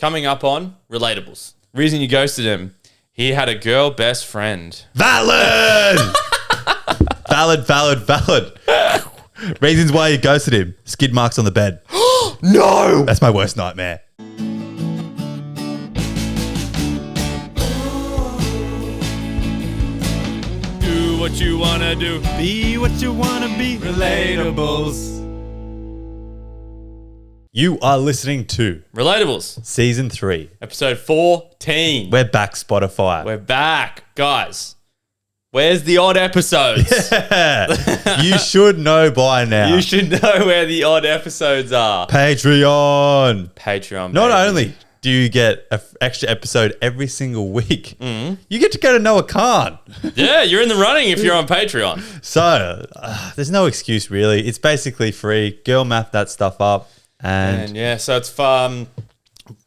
coming up on Relatables. Reason you ghosted him. He had a girl best friend. Valid! Valid. Reasons why you ghosted him. Skid marks on the bed. No! That's my worst nightmare. Do what you wanna do. Be what you wanna be. Relatables. You are listening to Relatables. Season 3. Episode 14. We're back, Spotify. We're back. Guys, where's the odd episodes? Yeah. You should know by now. You should know where the odd episodes are. Patreon. Patreon, Not baby. only do you get an extra episode every single week, Mm-hmm. you get to go to Noah Khan. Yeah, you're in the running if you're on Patreon. So, there's no excuse really. It's basically free. Girl math that stuff up. And yeah, so it's fun.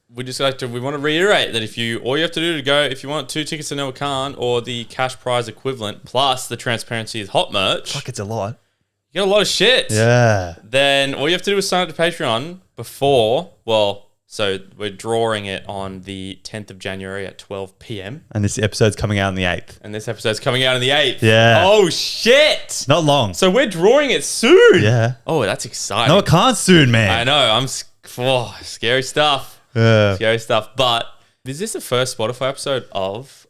We want to reiterate that all you have to do to go, if you want 2 tickets to Noah Khan or the cash prize equivalent plus the Transparency is Hot merch, fuck, it's a lot. you get a lot of shit. Yeah. Then all you have to do is sign up to Patreon so we're drawing it on the 10th of January at 12 p.m. And this episode's coming out on the 8th. And this episode's coming out on the 8th. Yeah. Oh, shit. Not long. So we're drawing it soon. Yeah. Oh, that's exciting. Noah Khan soon, man. I know. Scary stuff. Yeah. Scary stuff. But is this the first Spotify episode of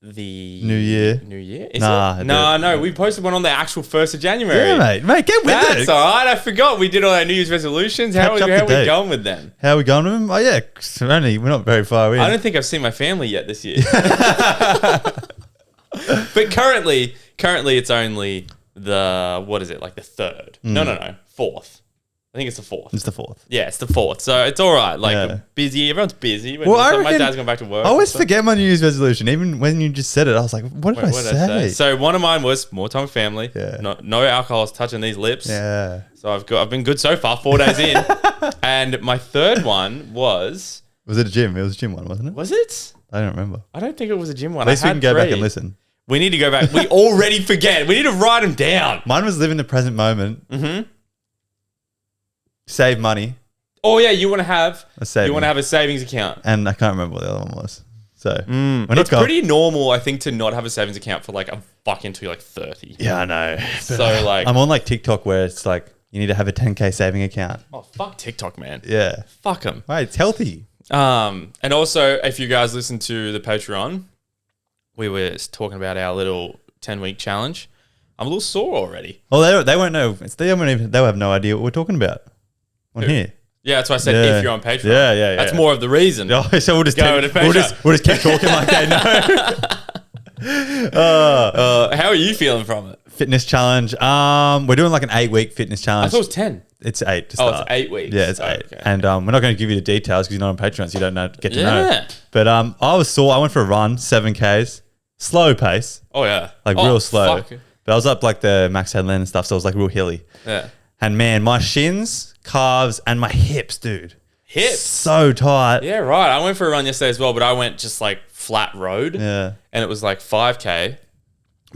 the New Year? New Year? Is Nah, it? No. We posted one on the actual 1st of January. Yeah, mate. Mate, get with That's it. all right. I forgot we did all our New Year's resolutions. How Catch up are to we date. going with them? How are we going with him? Oh, yeah. We're not very far in. I don't think I've seen my family yet this year. But currently it's only the, what is it, like the 3rd? No, 4th. I think it's the 4th. It's the 4th. Yeah, it's the 4th. So it's all right. Like, Yeah. busy. Everyone's busy. Well, I My reckon- dad's gone back to work. I always and stuff. forget my New Year's resolution. Even when you just said it, I was like, what did I What did say? So one of mine was more time with family. Yeah. No alcohol is touching these lips. Yeah. So I've been good so far, 4 days in. And my third one was... Was it a gym? It was a gym one, wasn't it? Was it? I don't remember. I don't think it was a gym one. At least we can go back and listen. We need to go back. We already forget. We need to write them down. Mine was live in the present moment. Mm-hmm. Save money. Oh, yeah. You want to have A saving. a savings account. And I can't remember what the other one was. So we're not It's going. pretty normal, I think, to not have a savings account for like a fuck until you're like 30. Yeah, I know. So like... I'm on like TikTok where it's like you need to have a 10K saving account. Oh, fuck TikTok, man. Yeah. Fuck them. Right, it's healthy. And also, if you guys listen to the Patreon, we were talking about our little 10-week challenge. I'm a little sore already. Well, they won't know. They'll have no idea what we're talking about on here. Yeah, that's why I said Yeah. if you're on Patreon. Yeah. That's more of the reason. Oh, so we'll just Go to Patreon. we'll just keep talking like they know. How are you feeling from it? Fitness challenge. We're doing like an 8-week fitness I challenge. thought it was 10. It's 8 to Oh, start. it's 8 weeks. Yeah, it's Oh, 8. okay. And we're not going to give you the details because you're not on Patreon, so you don't get to know. Yeah. But I was sore. I went for a run, 7Ks, slow pace, Oh, yeah. like Oh, real slow. fuck. But I was up like the max headland and stuff, so it was like real hilly. Yeah. And man, my shins, calves, and my hips, dude, Hips. so tight. Yeah, right. I went for a run yesterday as well, but I went just like flat road. Yeah. And it was like 5K.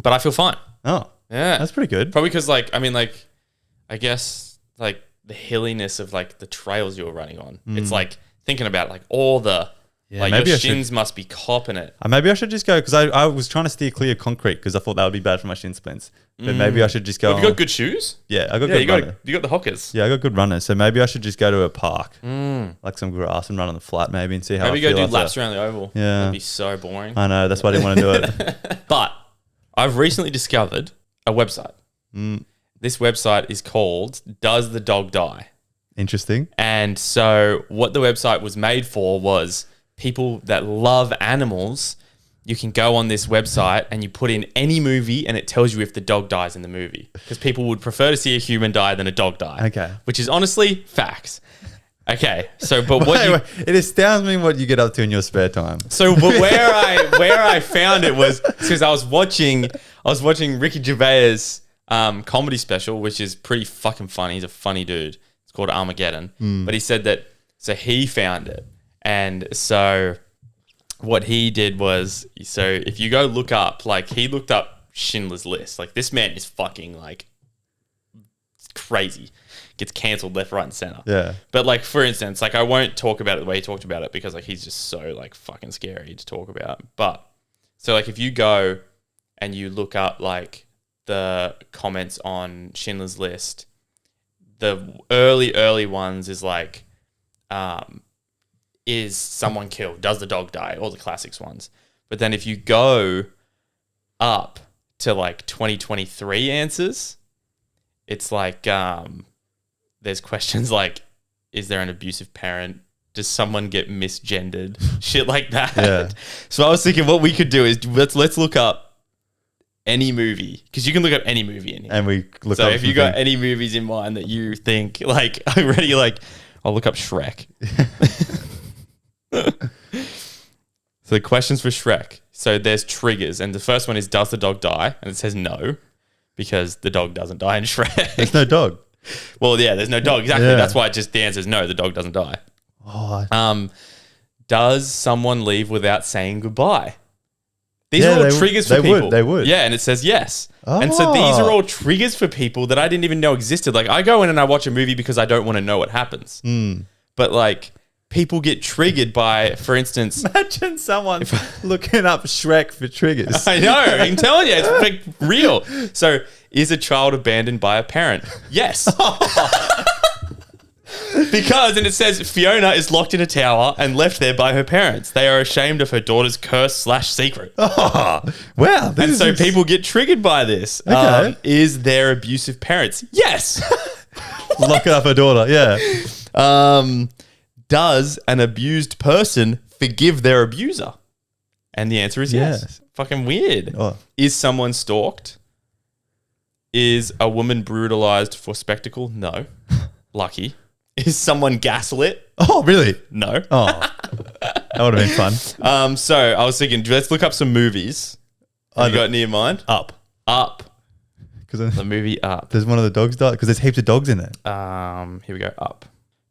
But I feel fine. Oh, Yeah. that's pretty good. Probably because I guess like the hilliness of like the trails you were running on. It's like thinking about like all the like maybe your I should- shins must be copping it. Maybe I should just go because I was trying to steer clear of concrete because I thought that would be bad for my shin splints. But maybe I should just go. Have you got good shoes? Yeah, I got Yeah, good runners. you got the hockers. Yeah, I got good runners. So maybe I should just go to a park, like some grass, and run on the flat maybe and see how. Maybe I go feel do laps after. around the oval. Yeah. That'd be so boring. I know, that's why I didn't want to do it. But I've recently discovered a website. This website is called Does the Dog Die? Interesting. And so what the website was made for was people that love animals. You can go on this website and you put in any movie and it tells you if the dog dies in the movie. Because people would prefer to see a human die than a dog die. Okay. Which is honestly facts. Okay. So, but what Wait, it astounds me what you get up to in your spare time. So, but where I found it was because I was watching Ricky Gervais' comedy special, which is pretty fucking funny. He's a funny dude. It's called Armageddon. But he said that so he found it, and so what he did was if you go look up, like he looked up Schindler's List. Like this man is fucking like crazy. gets cancelled left, right, and center. Yeah. But like, for instance, like I won't talk about it the way he talked about it because like he's just so like fucking scary to talk about. But so like if you go and you look up like the comments on Schindler's List, the early ones is like, is someone killed? Does the dog die? All the classics ones. But then if you go up to like 2023 answers, it's like there's questions like, is there an abusive parent? Does someone get misgendered? Shit like that. Yeah. So I was thinking what we could do is let's look up any movie, because you can look up any movie in here. And we look So up if you got any movies in mind that you think like already, like I'll look up Shrek. So questions for Shrek. So there's triggers, and the first one is, does the dog die? And it says no, because the dog doesn't die in Shrek. There's no dog. Well, yeah, there's no dog. Exactly. Yeah. That's why just the answer is no, the dog doesn't die. Oh, Does someone leave without saying goodbye? These Yeah, are all triggers for people. They would. Yeah, and it says yes. And so these are all triggers for people that I didn't even know existed. Like I go in and I watch a movie because I don't want to know what happens. But like people get triggered by, for instance, imagine someone looking up Shrek for triggers. I know, I'm telling you, it's like real. So, is a child abandoned by a parent? Yes. Because, and it says, Fiona is locked in a tower and left there by her parents. They are ashamed of her daughter's curse/secret. Oh, wow. And so people get triggered by this. Okay. Is there abusive parents? Yes. Locking up her daughter. Yeah. Does an abused person forgive their abuser? And the answer is yes. Yes. Fucking weird. Oh. Is someone stalked? Is a woman brutalized for spectacle? No. Lucky. Is someone gaslit? Oh, really? No. Oh, that would have been fun. So I was thinking, let's look up some movies. Have you got any in mind? Up. The Because movie Up. there's one of the dogs die. Because there's heaps of dogs in there. Here we go. Up.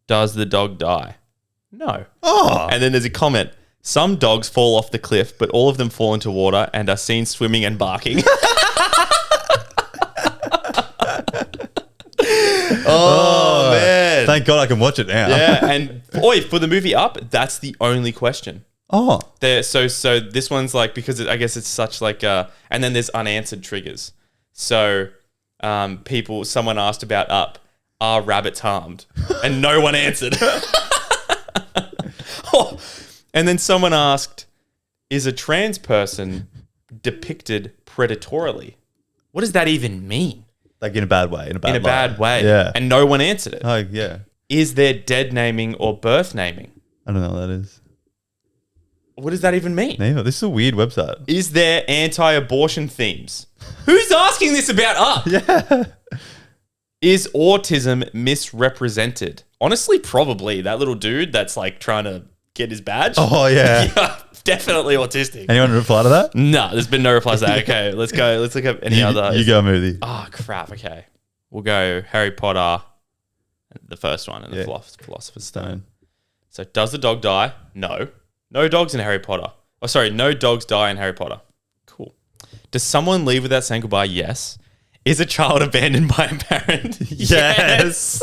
Does the dog die? No. Oh. And then there's a comment. Some dogs fall off the cliff, but all of them fall into water and are seen swimming and barking. Oh, man. Thank God I can watch it now. Yeah, and for the movie Up, that's the only question. Oh. So this one's like, because I guess it's such like and then there's unanswered triggers. So someone asked about Up, are rabbits harmed? And no one answered. Oh, and then someone asked, is a trans person depicted predatorily? What does that even mean? Like in a bad way. In a bad way. Yeah. And no one answered it. Oh, yeah. Is there dead naming or birth naming? I don't know what that is. What does that even mean? Neither. This is a weird website. Is there anti-abortion themes? Who's asking this about Up? Yeah. Is autism misrepresented? Honestly, probably. That little dude that's like trying to get his badge. Oh, yeah. Yeah, definitely autistic. Anyone reply to that? No, there's been no replies to that. Okay, let's go. Let's look up any other. You go, movie. Oh, crap. Okay. We'll go Harry Potter, the first one, and the Yeah. Philosopher's Stone. So, does the dog die? No. No dogs in Harry Potter. Oh, sorry. No dogs die in Harry Potter. Cool. Does someone leave without saying goodbye? Yes. Is a child abandoned by a parent? Yes.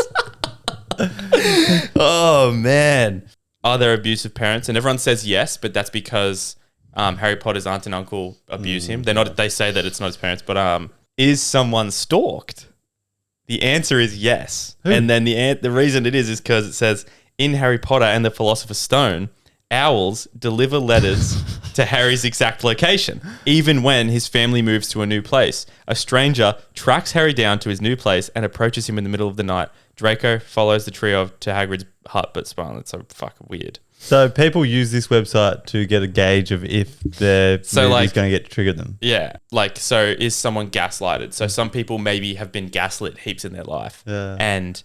Oh, man. Are there abusive parents? And everyone says yes, but that's because Harry Potter's aunt and uncle abuse him. They say that it's not his parents, but is someone stalked? The answer is yes. Who? And then the reason it is because it says, in Harry Potter and the Philosopher's Stone, owls deliver letters to Harry's exact location, even when his family moves to a new place. A stranger tracks Harry down to his new place and approaches him in the middle of the night. Draco follows the trio to Hagrid's hut, but Spartan. It's so fucking weird. So people use this website to get a gauge of if their movie's going to get triggered them. Yeah. Like, so is someone gaslighted? So some people maybe have been gaslit heaps in their life. Yeah. And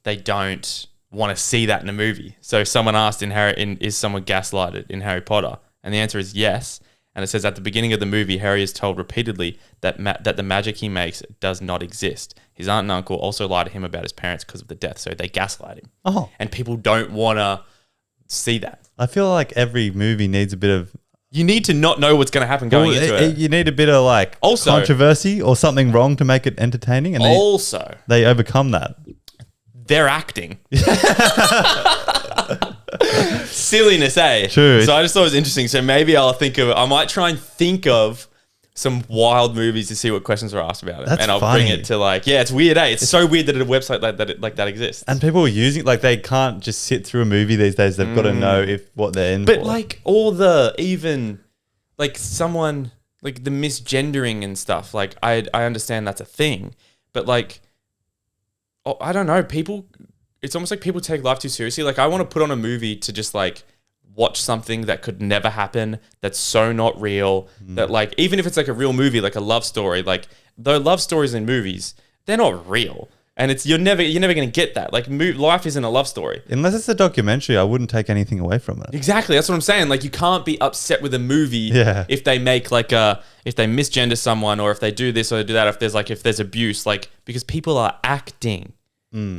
they don't want to see that in a movie. So someone asked is someone gaslighted in Harry Potter? And the answer is yes. And it says at the beginning of the movie, Harry is told repeatedly that the magic he makes does not exist. His aunt and uncle also lie to him about his parents because of the death, so they gaslight him. And people don't want to see that. I feel like every movie needs a bit of You need to not know what's going to happen going into it. You need a bit of like Also- controversy or something wrong to make it entertaining, and Also, they overcome that. they're acting. Silliness, eh? True. So I just thought it was interesting. So maybe I might try and think of some wild movies to see what questions are asked about it. That's and I'll funny. bring it to like, yeah, it's weird, eh? It's so weird that a website like that exists. And people are using like they can't just sit through a movie these days. They've got to know what they're in But for. like all the even like someone like the misgendering and stuff, like I understand that's a thing. But like I don't know, it's almost like people take life too seriously. Like I want to put on a movie to just like watch something that could never happen, that's so not real, that like even if it's like a real movie, like a love story, like though love stories in movies, they're not real. And it's you're never going to get that. Like life isn't a love story. Unless it's a documentary, I wouldn't take anything away from it. Exactly. That's what I'm saying. Like you can't be upset with a movie if they make like if they misgender someone or if they do this or they do that, if there's abuse, like because people are acting.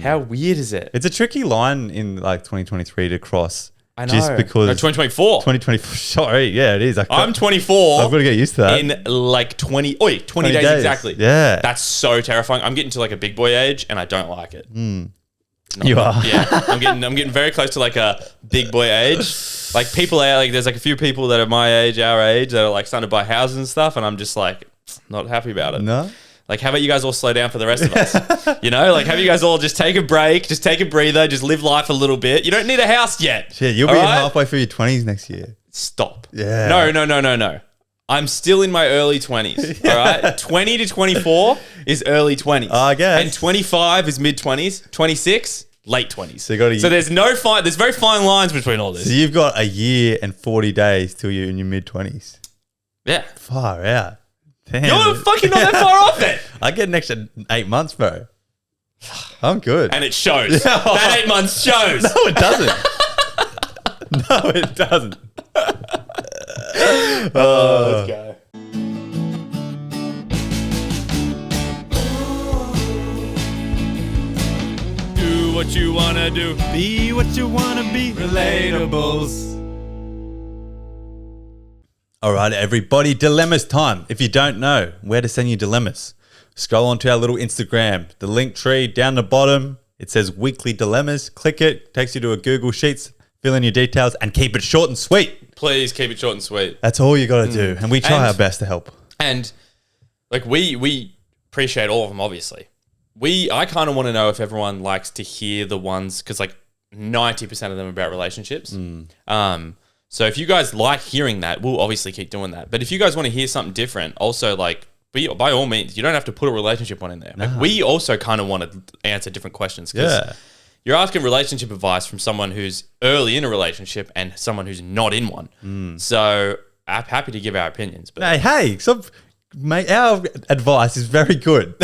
How weird is it? It's a tricky line in like 2023 to cross. I know. Just because No, 2024. 2024. Sorry, yeah, it is. I'm 24. I've got to get used to that. In like 20 days exactly. Yeah. That's so terrifying. I'm getting to like a big boy age and I don't like it. You are. Yeah. I'm getting very close to like a big boy age. Like people are like, there's like a few people that are my age, our age, that are like starting to buy houses and stuff. And I'm just like, not happy about it. No? Like, how about you guys all slow down for the rest of us? You know, like, have you guys all just take a break, just take a breather, just live life a little bit. You don't need a house yet. Shit, you'll be halfway through your 20s next year. Stop. Yeah. No. I'm still in my early 20s. All right. 20 to 24 is early 20s. I guess. And 25 is mid 20s. 26, late 20s. So there's very fine lines between all this. So you've got a year and 40 days till you're in your mid 20s. Yeah. Far out. Damn. You're fucking not that far off it. I get an extra 8 months, bro. I'm good. And it shows. That 8 months shows. No, it doesn't. No, it doesn't. Let's go. Do what you wanna do. Be what you want to be. Relatables. All right, everybody, dilemmas time. If you don't know where to send your dilemmas, scroll onto our little Instagram, the link tree down the bottom. It says weekly dilemmas. Click it, takes you to a Google Sheets, fill in your details, and keep it short and sweet. Please keep it short and sweet. That's all you got to do. And we try our best to help. And like we appreciate all of them, obviously. I kind of want to know if everyone likes to hear the ones, because like 90% of them are about relationships. So if you guys like hearing that, we'll obviously keep doing that. But if you guys want to hear something different, also like by all means, you don't have to put a relationship one in there. Like we also kind of want to answer different questions because you're asking relationship advice from someone who's early in a relationship and someone who's not in one. So I'm happy to give our opinions. But Hey, stop. Mate, our advice is very good.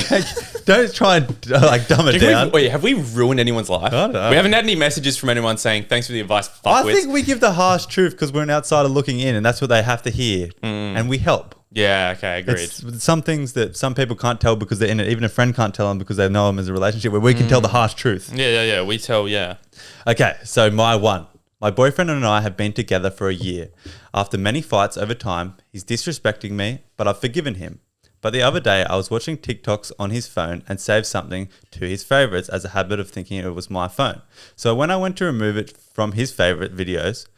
Don't try and like dumb it down. Have we ruined anyone's life? I don't know. We haven't had any messages from anyone saying thanks for the advice. I think we give the harsh truth because we're an outsider looking in, and that's what they have to hear, and we help. Yeah, okay, agreed. It's some things that some people can't tell because they're in it. Even a friend can't tell them because they know them as a relationship, where we can tell the harsh truth. Yeah. We tell, yeah. Okay, so my one. My boyfriend and I have been together for a year. After many fights over time, he's disrespecting me, but I've forgiven him. But the other day, I was watching TikToks on his phone and saved something to his favorites as a habit of thinking it was my phone. So when I went to remove it from his favorite videos,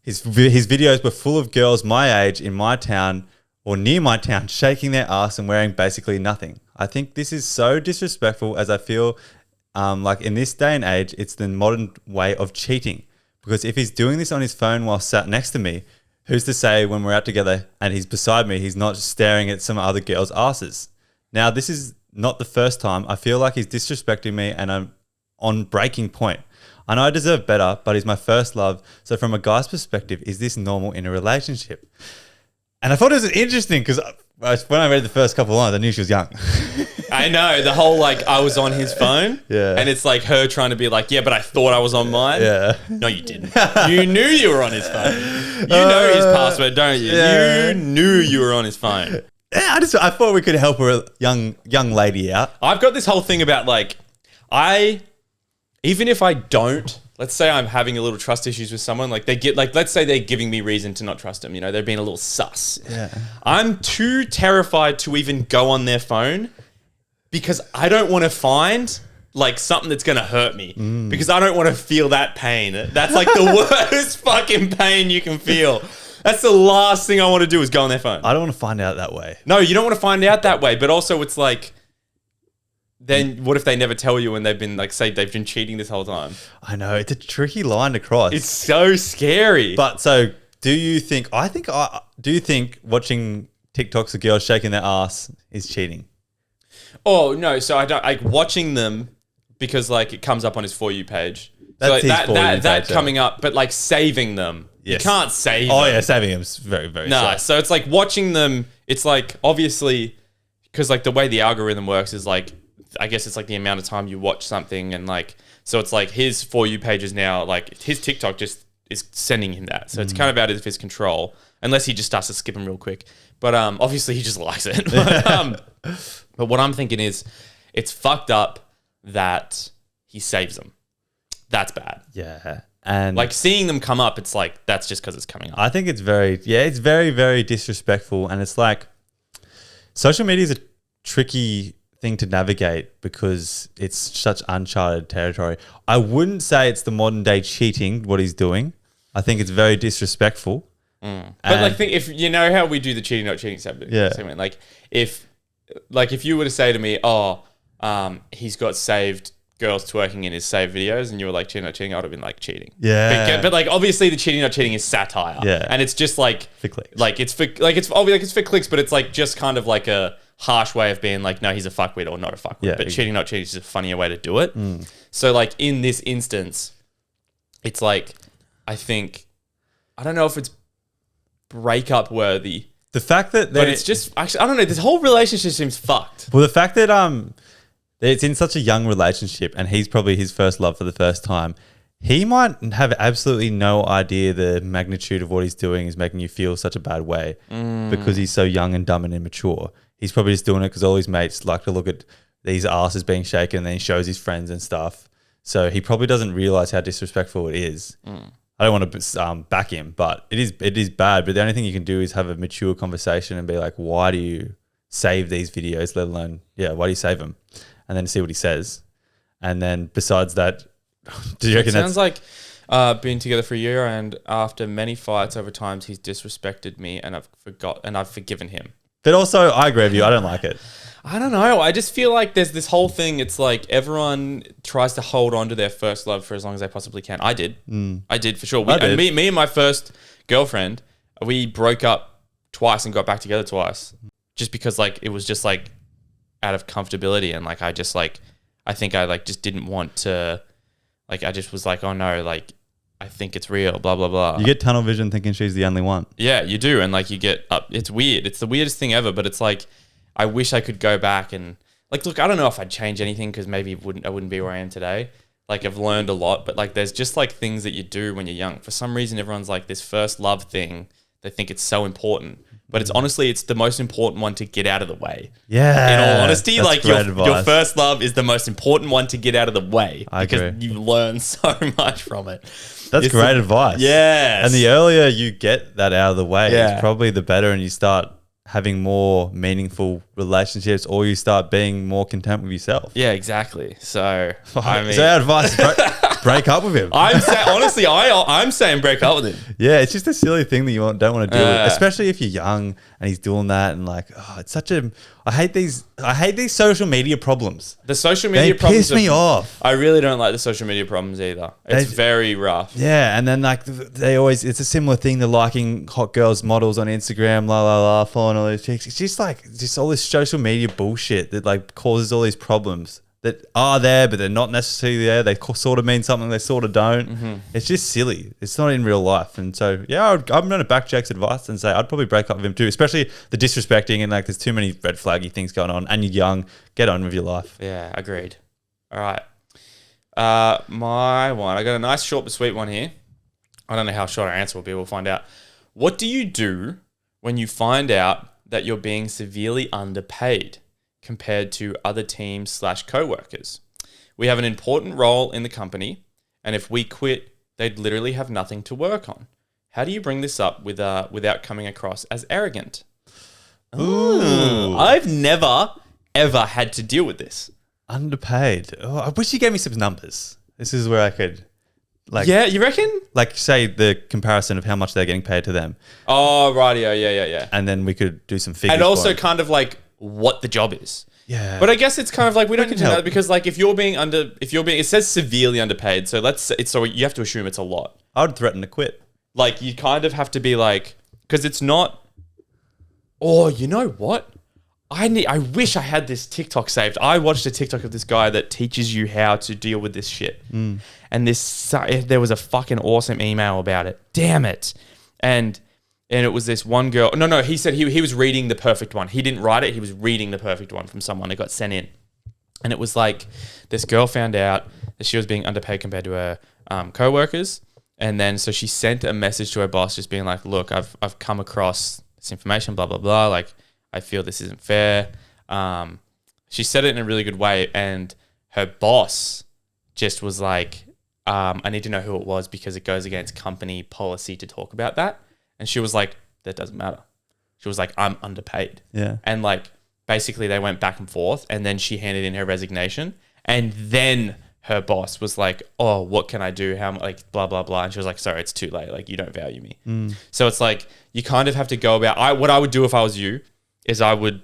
his videos were full of girls my age in my town or near my town shaking their ass and wearing basically nothing. I think this is so disrespectful as I feel like in this day and age, it's the modern way of cheating. Because if he's doing this on his phone while sat next to me, who's to say when we're out together and he's beside me, he's not staring at some other girls' asses? Now, this is not the first time. I feel like he's disrespecting me and I'm on breaking point. I know I deserve better, but he's my first love. So from a guy's perspective, is this normal in a relationship? And I thought it was interesting because when I read the first couple of lines, I knew she was young. I know, the whole like I was on his phone. Yeah. And it's like her trying to be like, yeah, but I thought I was on mine. Yeah. No, you didn't. You knew you were on his phone. You know his password, don't you? Yeah. You knew you were on his phone. Yeah, I thought we could help a young lady out. I've got this whole thing about like, even if I don't let's say I'm having a little trust issues with someone, like let's say they're giving me reason to not trust them. You know, they're being a little sus. Yeah. I'm too terrified to even go on their phone because I don't want to find like something that's going to hurt me because I don't want to feel that pain. That's like the worst fucking pain you can feel. That's the last thing I want to do is go on their phone. I don't want to find out that way. No, you don't want to find out that way. But also it's like, then what if they never tell you and they've been like, say they've been cheating this whole time? I know. It's a tricky line to cross. It's so scary. But so do you think watching TikToks of girls shaking their ass is cheating? Oh, no. So I don't like watching them because like it comes up on his For You page. That's so his For You page, that coming up, but like saving them. Yes. You can't save them. Oh, yeah. Saving them is very, very Nah, sad. so it's like watching them. It's like obviously because like the way the algorithm works is like, I guess it's like the amount of time you watch something and like, so it's like his For You page is now like his TikTok just is sending him that. So it's kind of out of his control unless he just starts to skip him real quick. But obviously he just likes it. But what I'm thinking is it's fucked up that he saves them. That's bad. Yeah. And Like seeing them come up, it's like, that's just because it's coming up. I think it's it's very, very disrespectful. And it's like social media is a tricky thing to navigate because it's such uncharted territory. I wouldn't say it's the modern day cheating, what he's doing. I think it's very disrespectful. But like, think if you know how we do the cheating, not cheating segment. Yeah. Like if you were to say to me, he's got saved girls twerking in his saved videos, and you were like cheating, not cheating, I would have been like cheating. Yeah. But like obviously the cheating, not cheating is satire. Yeah. And it's just like For clicks. Like it's for clicks, but it's like just kind of like a harsh way of being like, no, he's a fuckwit or not a fuckwit. Yeah, But cheating, not cheating is just a funnier way to do it. So like in this instance, it's like I don't know if it's breakup worthy. The fact that But it's just actually I don't know. This whole relationship seems fucked. well, the fact that it's in such a young relationship and he's probably his first love for the first time. He might have absolutely no idea the magnitude of what he's doing is making you feel such a bad way because he's so young and dumb and immature. He's probably just doing it because all his mates like to look at these asses being shaken and then he shows his friends and stuff. So he probably doesn't realize how disrespectful it is. I don't want to back him, but it is bad. But the only thing you can do is have a mature conversation and be like, why do you save these videos, let alone, why do you save them? And then see what he says. And then besides that, do you reckon It sounds like been together for a year, and after many fights over times, he's disrespected me, and I've forgiven him. But also, I agree with you. I don't like it. I don't know. I just feel like there's this whole thing. It's like everyone tries to hold on to their first love for as long as they possibly can. I did. I did for sure. I did. Me and my first girlfriend, we broke up twice and got back together twice, just because like it was just like out of comfortability, and like I think I like just didn't want to. Like, I just was like, oh no, like, I think it's real, blah, blah, blah. You get tunnel vision thinking she's the only one. Yeah, you do. And like, you get up. It's weird. It's the weirdest thing ever. But it's like, I wish I could go back and like, look, I don't know if I'd change anything because maybe I wouldn't be where I am today. Like, I've learned a lot. But like, there's just like things that you do when you're young. For some reason, everyone's like this first love thing. They think it's so important. But it's honestly, it's the most important one to get out of the way. Yeah. In all honesty, that's like great your advice. first love is the most important one to get out of the way. I because agree. you learn so much from it. That's It's great the- advice. Yes. And the earlier you get that out of the way, Yeah. it's probably the better, and you start having more meaningful relationships, or you start being more content with yourself. Yeah, exactly. So, I mean, so our advice is break up with him. honestly, I'm saying break up with him. Yeah, it's just a silly thing that you don't want to do, Yeah. especially if you're young and he's doing that, and like, it's such a. I hate these social media problems. The social They media problems piss me off. I really don't like the social media problems either. It's They- very rough. Yeah, and then like it's a similar thing. They're liking hot girls models on Instagram, following all these chicks. It's just all this social media bullshit that like causes all these problems that are there, but they're not necessarily there. They sort of mean something, they sort of don't. It's just silly. It's not in real life. And so, I'm going to back Jack's advice and say I'd probably break up with him too, especially the disrespecting and like there's too many red flaggy things going on and you're young. Get on with your life. Yeah, agreed. All right. My one. I got a nice short but sweet one here. I don't know how short our answer will be. We'll find out. What do you do when you find out that you're being severely underpaid compared to other teams / co-workers? We have an important role in the company And if we quit, they'd literally have nothing to work on. How do you bring this up without coming across as arrogant? Ooh. I've never, ever had to deal with this. Underpaid. Oh, I wish you gave me some numbers. This is where I could, Yeah, you reckon? like, say the comparison of how much they're getting paid to them. Oh, rightio. Yeah. And then we could do some figures. And also for it. kind of like what the job is. Yeah. But I guess it's kind of like we don't need to know help. that because like if you're being it says severely underpaid, so so you have to assume it's a lot. I would threaten to quit. Like you kind of have to be like, because it's not. Oh, you know what? I wish I had this TikTok saved. I watched a TikTok of this guy that teaches you how to deal with this shit. And there was a fucking awesome email about it. Damn it. And it was this one girl. No, he said he was reading the perfect one. He didn't write it. He was reading the perfect one from someone. It got sent in. And it was like this girl found out that she was being underpaid compared to her co-workers. And then so she sent a message to her boss just being like, look, I've come across this information, blah, blah, blah. Like, I feel this isn't fair. She said it in a really good way. And her boss just was like, I need to know who it was because it goes against company policy to talk about that. And she was like, that doesn't matter. She was like, I'm underpaid. Yeah. And like, basically they went back and forth and then she handed in her resignation. And then her boss was like, oh, what can I do? How, like, blah, blah, blah. And she was like, sorry, it's too late. Like, you don't value me. So it's like, you kind of have to go about, what I would do if I was you is I would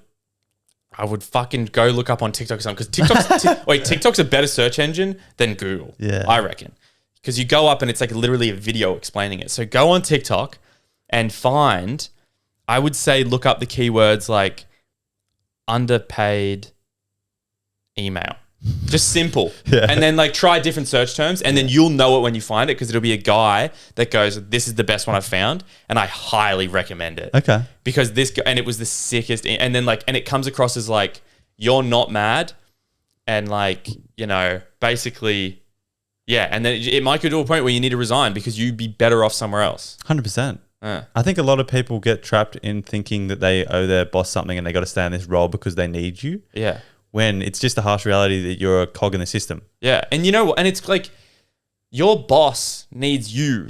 fucking go look up on TikTok or something. Because TikTok's a better search engine than Google. Yeah. I reckon. Because you go up and it's like literally a video explaining it. So go on TikTok and find, I would say look up the keywords like underpaid email. Just simple. Yeah. And then like try different search terms and then you'll know it when you find it because it'll be a guy that goes, this is the best one I've found and I highly recommend it. Okay. Because this guy, and it was the sickest, and then like, and it comes across as like, you're not mad and like, you know, basically, yeah. And then it might go to a point where you need to resign because you'd be better off somewhere else. 100%. I think a lot of people get trapped in thinking that they owe their boss something and they got to stay in this role because they need you. Yeah. When it's just a harsh reality that you're a cog in the system. Yeah. And you know, and it's like your boss needs you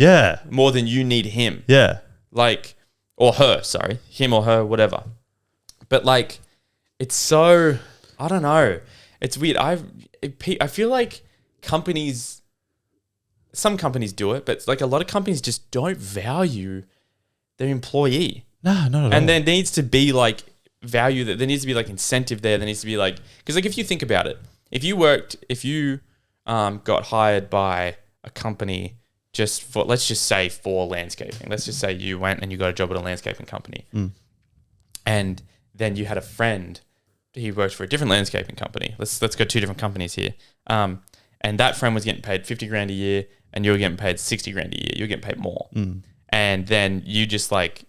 more than you need him. Yeah. Like, or her, sorry, him or her, whatever. But like, it's so, I don't know. It's weird. I feel like some companies do it, but like a lot of companies just don't value their employee. No, not at all. And there needs to be like value that there needs to be like incentive there. There needs to be like, because like if you think about it, if you got hired by a company just for, let's just say for landscaping, let's just say you went and you got a job at a landscaping company and then you had a friend, he worked for a different landscaping company. Let's go 2 different companies here. And that friend was getting paid 50 grand a year and you were getting paid 60 grand a year. You're getting paid more. And then you just like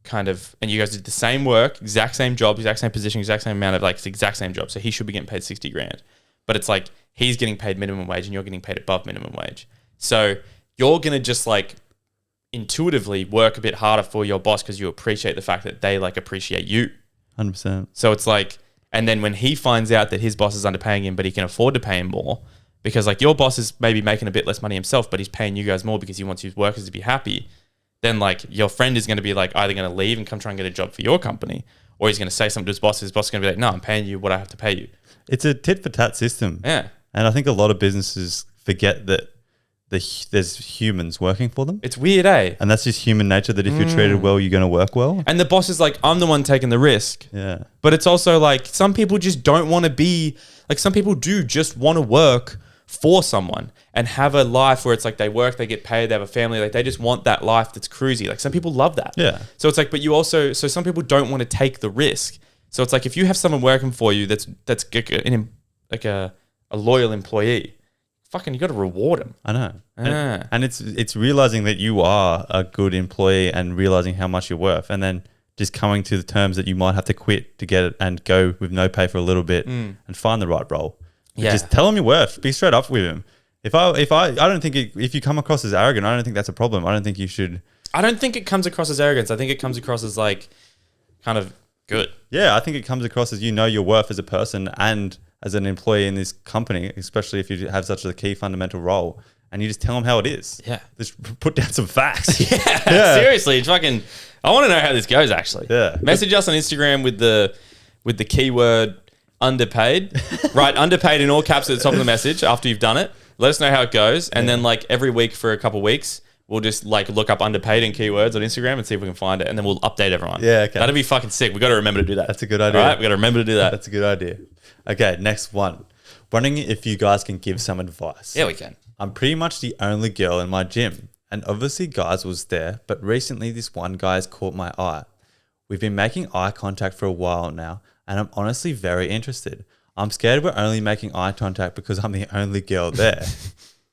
kind of, and you guys did the same work, exact same job, exact same position, exact same amount of like, it's the exact same job. So he should be getting paid 60 grand. But it's like, he's getting paid minimum wage and you're getting paid above minimum wage. So you're going to just like intuitively work a bit harder for your boss because you appreciate the fact that they like appreciate you. 100%. So it's like, and then when he finds out that his boss is underpaying him, but he can afford to pay him more because like your boss is maybe making a bit less money himself, but he's paying you guys more because he wants his workers to be happy. Then like your friend is going to be like either going to leave and come try and get a job for your company, or he's going to say something to his boss. His boss is going to be like, no, I'm paying you what I have to pay you. It's a tit for tat system. Yeah. And I think a lot of businesses forget that there's humans working for them. It's weird, eh? And that's just human nature that if you're treated well, you're going to work well. And the boss is like, I'm the one taking the risk. Yeah. But it's also like some people just don't want to be, like some people do just want to work for someone and have a life where it's like they work, they get paid, they have a family, like they just want that life that's cruisy. Like some people love that. Yeah. So it's like, but you also, so some people don't want to take the risk. So it's like if you have someone working for you that's like a loyal employee, fucking you got to reward them. I know. And it's realizing that you are a good employee and realizing how much you're worth, and then just coming to the terms that you might have to quit to get it and go with no pay for a little bit and find the right role. Yeah. Just tell him your worth. Be straight up with him. If I don't think if you come across as arrogant, I don't think that's a problem. I don't think you should. I don't think it comes across as arrogance. I think it comes across as like kind of good. Yeah, I think it comes across as you know your worth as a person and as an employee in this company, especially if you have such a key fundamental role. and you just tell them how it is. Yeah. Just put down some facts. Yeah. Seriously, it's fucking. I want to know how this goes. Actually, Yeah. Message us on Instagram with the keyword underpaid. Write underpaid in all caps at the top of the message after you've done it. Let us know how it goes, and then like every week for a couple of weeks, we'll just like look up underpaid in keywords on Instagram and see if we can find it, and then we'll update everyone. Yeah, okay. That'd be fucking sick. We got to remember to do that. That's a good idea. All right, we got to remember to do that. That's a good idea. Okay, next one. Wondering if you guys can give some advice. Yeah, we can. I'm pretty much the only girl in my gym, and obviously guys was there, but recently this one guy has caught my eye. We've been making eye contact for a while now, and I'm honestly very interested. I'm scared we're only making eye contact because I'm the only girl there.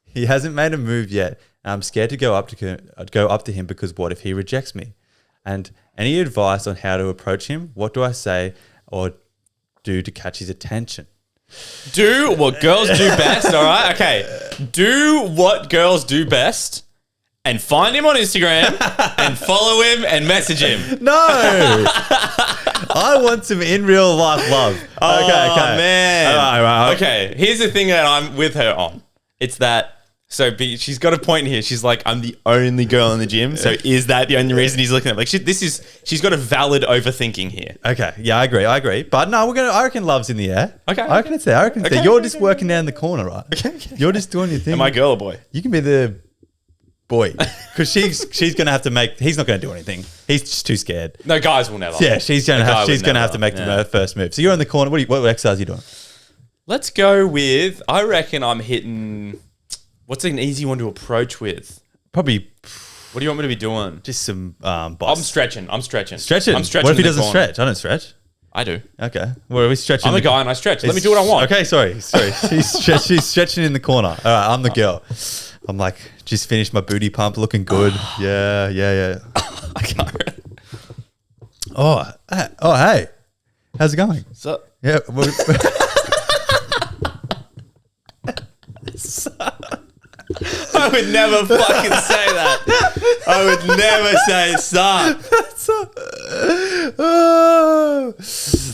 He hasn't made a move yet, and I'm scared to go up to him because what if he rejects me? And any advice on how to approach him? What do I say or do to catch his attention? Do what girls do best, all right? Okay. Do what girls do best and find him on Instagram and follow him and message him. No! I want some in real life love. Oh, Okay. man. All right. Okay, here's the thing that I'm with her on. It's that, she's got a point here. She's like, I'm the only girl in the gym. So is that the only reason he's looking at me? Like, she's got a valid overthinking here. Okay. Yeah, I agree. But no, I reckon love's in the air. Okay. I reckon it's there. Okay, You're okay, just okay. working down the corner, right? Okay. You're just doing your thing. Am I girl or boy? You can be the boy. Because she's going to have to he's not going to do anything. He's just too scared. No, guys will never. Yeah, she's going to have to make the first move. So you're in the corner. What exercise are you doing? Let's go with, I reckon I'm hitting, what's an easy one to approach with? Probably What do you want me to be doing? just some I'm boss. stretching. Stretching? I'm stretching. What if he in the doesn't corner. stretch? I don't stretch. I do. Okay. What are we stretching? I'm a guy and I stretch. Let me do what I want. Okay, sorry. She's stretching in the corner. All right, I'm the girl. I'm like, just finished my booty pump, looking good. Yeah. I can't. Oh, hey. How's it going? So, Yeah. I would never fucking say that. I would never say stop. Oh.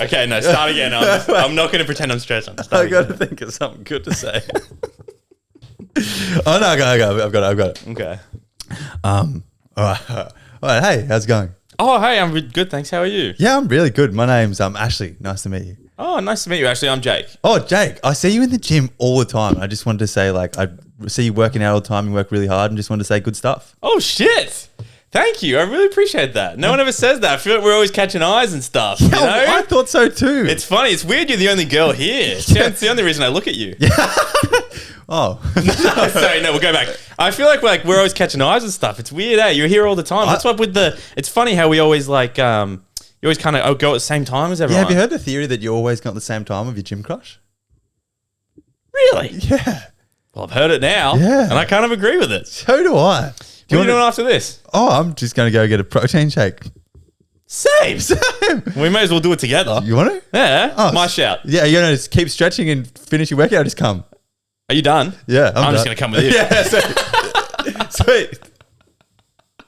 Okay, no, start again. I'm not going to pretend I'm stretching. I got to think of something good to say. Oh, no, I got it. Okay. All right. Hey, how's it going? Oh, hey, I'm good, thanks. How are you? Yeah, I'm really good. My name's Ashley. Nice to meet you. Oh, nice to meet you, Ashley. I'm Jake. Oh, Jake, I see you in the gym all the time. I just wanted to say, like, I see you working out all the time. You work really hard and just wanted to say good stuff. Oh, shit. Thank you. I really appreciate that. No one ever says that. I feel like we're always catching eyes and stuff. You know? I thought so too. It's funny. It's weird you're the only girl here. It's the only reason I look at you. Oh. Sorry, no, we'll go back. I feel like we're always catching eyes and stuff. It's weird, eh? You're here all the time. That's what it's funny how we always like, you always kind of go at the same time as everyone. Yeah, have you heard the theory that you always got at the same time with your gym crush? Really? Yeah. Well, I've heard it now. Yeah. And I kind of agree with it. So do I. What are you doing after this? Oh, I'm just going to go get a protein shake. Same. We may as well do it together. You want to? Yeah. Oh, my shout. Yeah, you're going to just keep stretching and finish your workout. Just come. Are you done? Yeah, I'm just going to come with you. Yeah, sweet.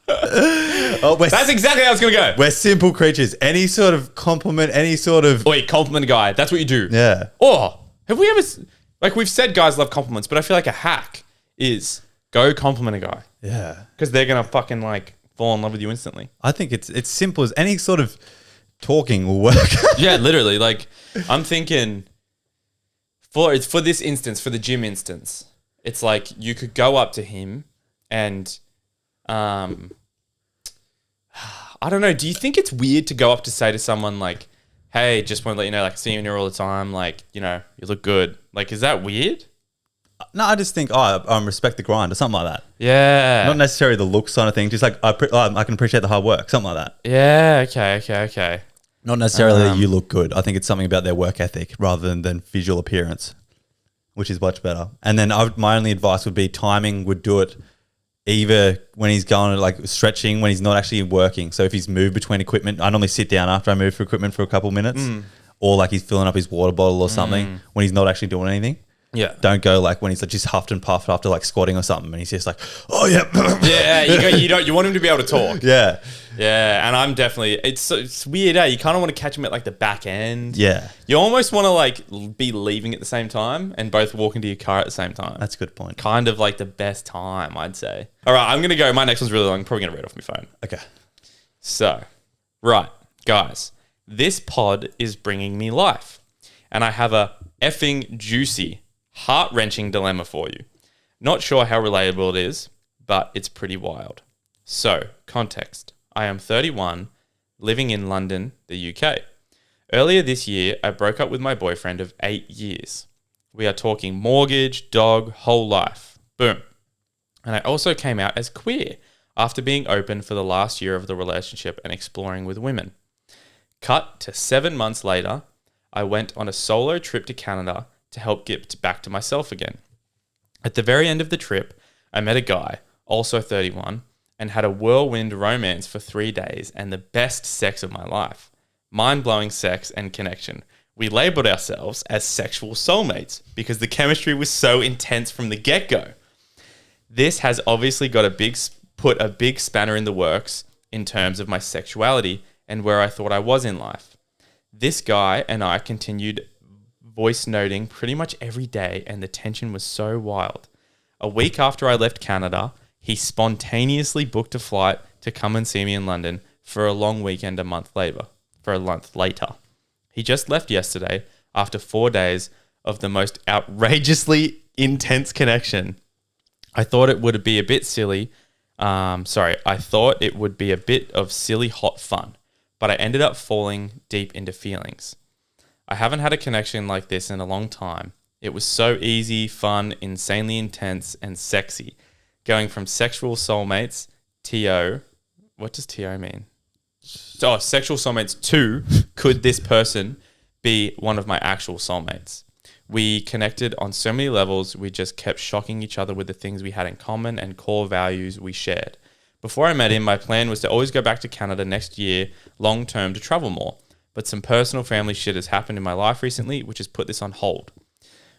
That's exactly how it's going to go. We're simple creatures. Any sort of compliment, any sort of... Wait, compliment a guy. That's what you do. Yeah. Or have we ever... Like, we've said guys love compliments, but I feel like a hack is go compliment a guy. Yeah. Because they're going to fucking, like, fall in love with you instantly. I think it's simple as any sort of talking will work. Yeah, literally. Like, I'm thinking... For this instance, for the gym instance, it's like you could go up to him and, I don't know. Do you think it's weird to go up to say to someone like, "Hey, just want to let you know, like, I see you in here all the time. Like, you know, you look good." Like, is that weird? No, I just think, respect the grind or something like that. Yeah. Not necessarily the looks kind of thing. Just like, I can appreciate the hard work, something like that. Yeah. Okay. Not necessarily that you look good. I think it's something about their work ethic rather than visual appearance, which is much better. And then my only advice would be timing would do it either when he's going like stretching, when he's not actually working. So if he's moved between equipment, I normally sit down after I move for equipment for a couple minutes, or like he's filling up his water bottle or something when he's not actually doing anything. Yeah. Don't go like when he's like just huffed and puffed after like squatting or something, and he's just like, oh yeah, Yeah, you want him to be able to talk. yeah, Yeah, and I'm definitely it's weird, You kind of want to catch him at like the back end. yeah. You almost want to like be leaving at the same time and both walk into your car at the same time. That's a good point. Kind of like the best time, I'd say. All right, I'm gonna go. My next one's really long. I'm probably gonna read off my phone. Okay. So, right, guys, this pod is bringing me life, and I have a effing juicy, heart-wrenching dilemma for you. Not sure how relatable it is, but it's pretty wild. So, context. I am 31, living in London, the UK. Earlier this year, I broke up with my boyfriend of 8 years. We are talking mortgage, dog, whole life. Boom. And I also came out as queer after being open for the last year of the relationship and exploring with women. Cut to 7 months later, I went on a solo trip to Canada to help get back to myself again. At the very end of the trip, I met a guy, also 31, and had a whirlwind romance for 3 days and the best sex of my life. Mind-blowing sex and connection. We labeled ourselves as sexual soulmates because the chemistry was so intense from the get-go. This has obviously got put a big spanner in the works in terms of my sexuality and where I thought I was in life. This guy and I continued voice noting pretty much every day, and the tension was so wild. A week after I left Canada, he spontaneously booked a flight to come and see me in London for a long weekend a month later. He just left yesterday after 4 days of the most outrageously intense connection. I thought it would be a bit silly. I thought it would be a bit of silly hot fun, but I ended up falling deep into feelings. I haven't had a connection like this in a long time. It was so easy, fun, insanely intense, and sexy. Going from sexual soulmates, TO, what does TO mean? Oh, sexual soulmates to, could this person be one of my actual soulmates? We connected on so many levels, we just kept shocking each other with the things we had in common and core values we shared. Before I met him, my plan was to always go back to Canada next year, long term, to travel more. But some personal family shit has happened in my life recently, which has put this on hold.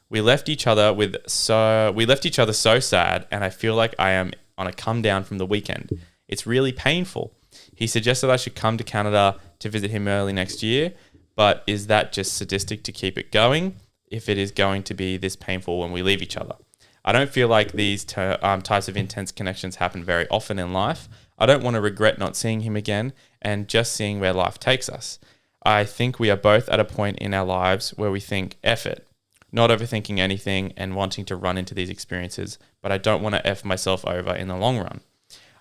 We left each other so sad, and I feel like I am on a come down from the weekend. It's really painful. He suggested I should come to Canada to visit him early next year, but is that just sadistic to keep it going if it is going to be this painful when we leave each other? I don't feel like these types of intense connections happen very often in life. I don't want to regret not seeing him again and just seeing where life takes us. I think we are both at a point in our lives where we think, F it, not overthinking anything and wanting to run into these experiences, but I don't want to F myself over in the long run.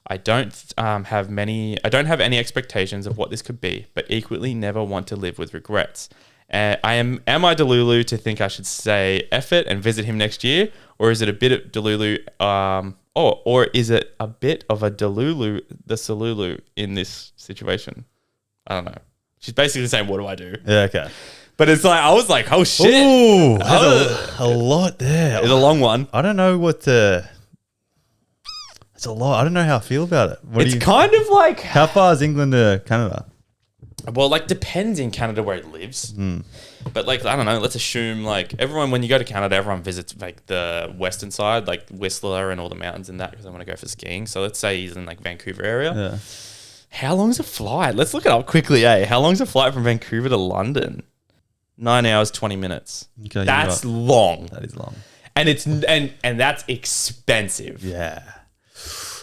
I don't have any expectations of what this could be, but equally never want to live with regrets. Am I Delulu to think I should say F it and visit him next year, or is it a bit of Delulu, or is it a bit of a Delulu, the Salulu in this situation? I don't know. She's basically saying, what do I do? Yeah, okay. But it's like, I was like, oh shit. Ooh, there's a lot there. It's a long one. I don't know what to... It's a lot. I don't know how I feel about it. It's kind of like... How far is England to Canada? Well, like, depends in Canada where it lives. But, like, I don't know. Let's assume, like, everyone, when you go to Canada, everyone visits, like, the western side, like Whistler and all the mountains and that, because I want to go for skiing. So let's say he's in, like, Vancouver area. Yeah. How long's a flight? Let's look it up quickly, eh? How long's a flight from Vancouver to London? 9 hours, 20 minutes. Okay, that's long. That is long. And it's and that's expensive. Yeah.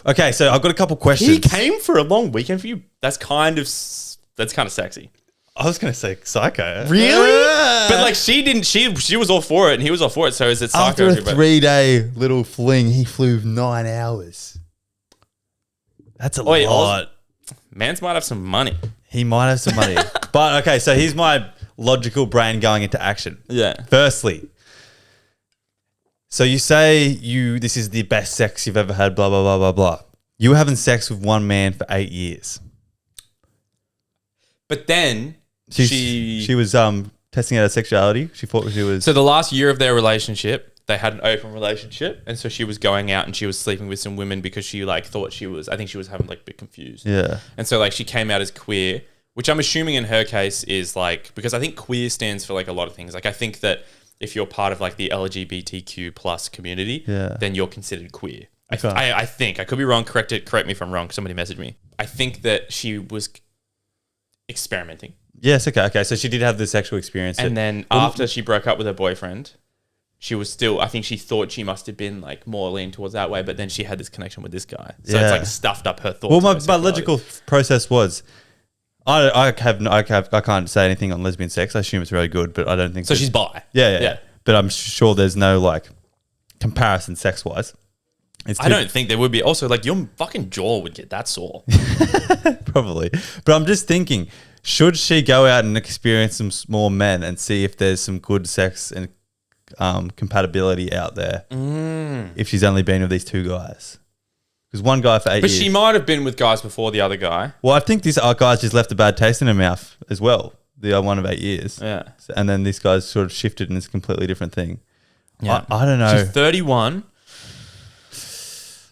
Okay, so I've got a couple questions. He came for a long weekend for you. That's kind of sexy. I was going to say psycho. Really? But like she didn't. She was all for it, and he was all for it. So is it psycho? After a 3-day little fling, he flew 9 hours. That's a lot. Mans might have some money. He might have some money. But okay, so here's my logical brain going into action. Yeah. Firstly, so you say this is the best sex you've ever had, blah, blah, blah, blah, blah. You were having sex with one man for 8 years. But then she was testing out her sexuality. She thought she was... So the last year of their relationship, they had an open relationship. And so she was going out and she was sleeping with some women because she like thought I think she was having like a bit confused. Yeah. And so like she came out as queer, which I'm assuming in her case is like, because I think queer stands for like a lot of things. Like I think that if you're part of like the LGBTQ plus community, Yeah. then you're considered queer. Okay. I think I could be wrong. Correct me if I'm wrong. Somebody messaged me. I think that she was experimenting, Yes. Okay. So she did have the sexual experience. and then after she broke up with her boyfriend, she was still. I think she thought she must have been like more leaned towards that way, but then she had this connection with this guy, so Yeah. it's like stuffed up her thoughts. Well, and her my sexuality. logical process was, I can't say anything on lesbian sex. I assume it's really good, but I don't think So she's bi. Yeah. But I'm sure there's no like comparison sex wise. I don't think there would be. Also, like your fucking jaw would get that sore. Probably. But I'm just thinking, should she go out and experience some more men and see if there's some good sex and compatibility out there if she's only been with these two guys? Because one guy for 8 But years. she might have been with guys before the other guy. Well, I think this guy's just left a bad taste in her mouth as well. The one of 8 years. Yeah. And then this guy's sort of shifted and it's a completely different thing. Yeah. I don't know. She's 31.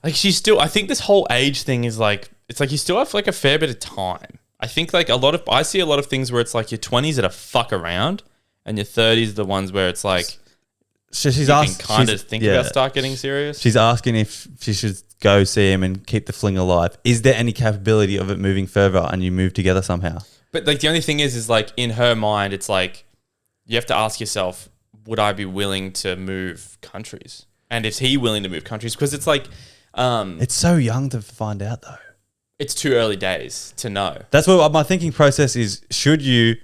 Like she's still. I think this whole age thing is like it's like you still have like a fair bit of time. I think like I see a lot of things where it's like your 20s that are fuck around, and your 30s are the ones where it's like So she's you asked, can kind of think about start getting serious. She's asking if she should go see him and keep the fling alive. Is there any capability of it moving further and you move together somehow? But like the only thing is like in her mind, it's like you have to ask yourself, would I be willing to move countries? And is he willing to move countries? Because it's like, It's so young to find out though. it's too early days to know. That's what my thinking process is. Should you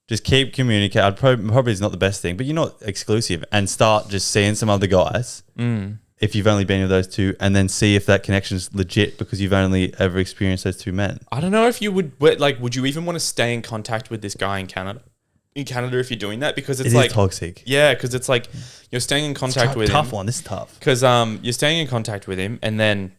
just keep communicating? Probably is not the best thing, but you're not exclusive and start just seeing some other guys if you've only been with those two and then see if that connection is legit because you've only ever experienced those two men. I don't know if you would, would you even want to stay in contact with this guy in Canada? In Canada, if you're doing that, because it's It like is toxic. Yeah, because it's like you're staying in contact with tough him. one. This is tough. Because you're staying in contact with him, and then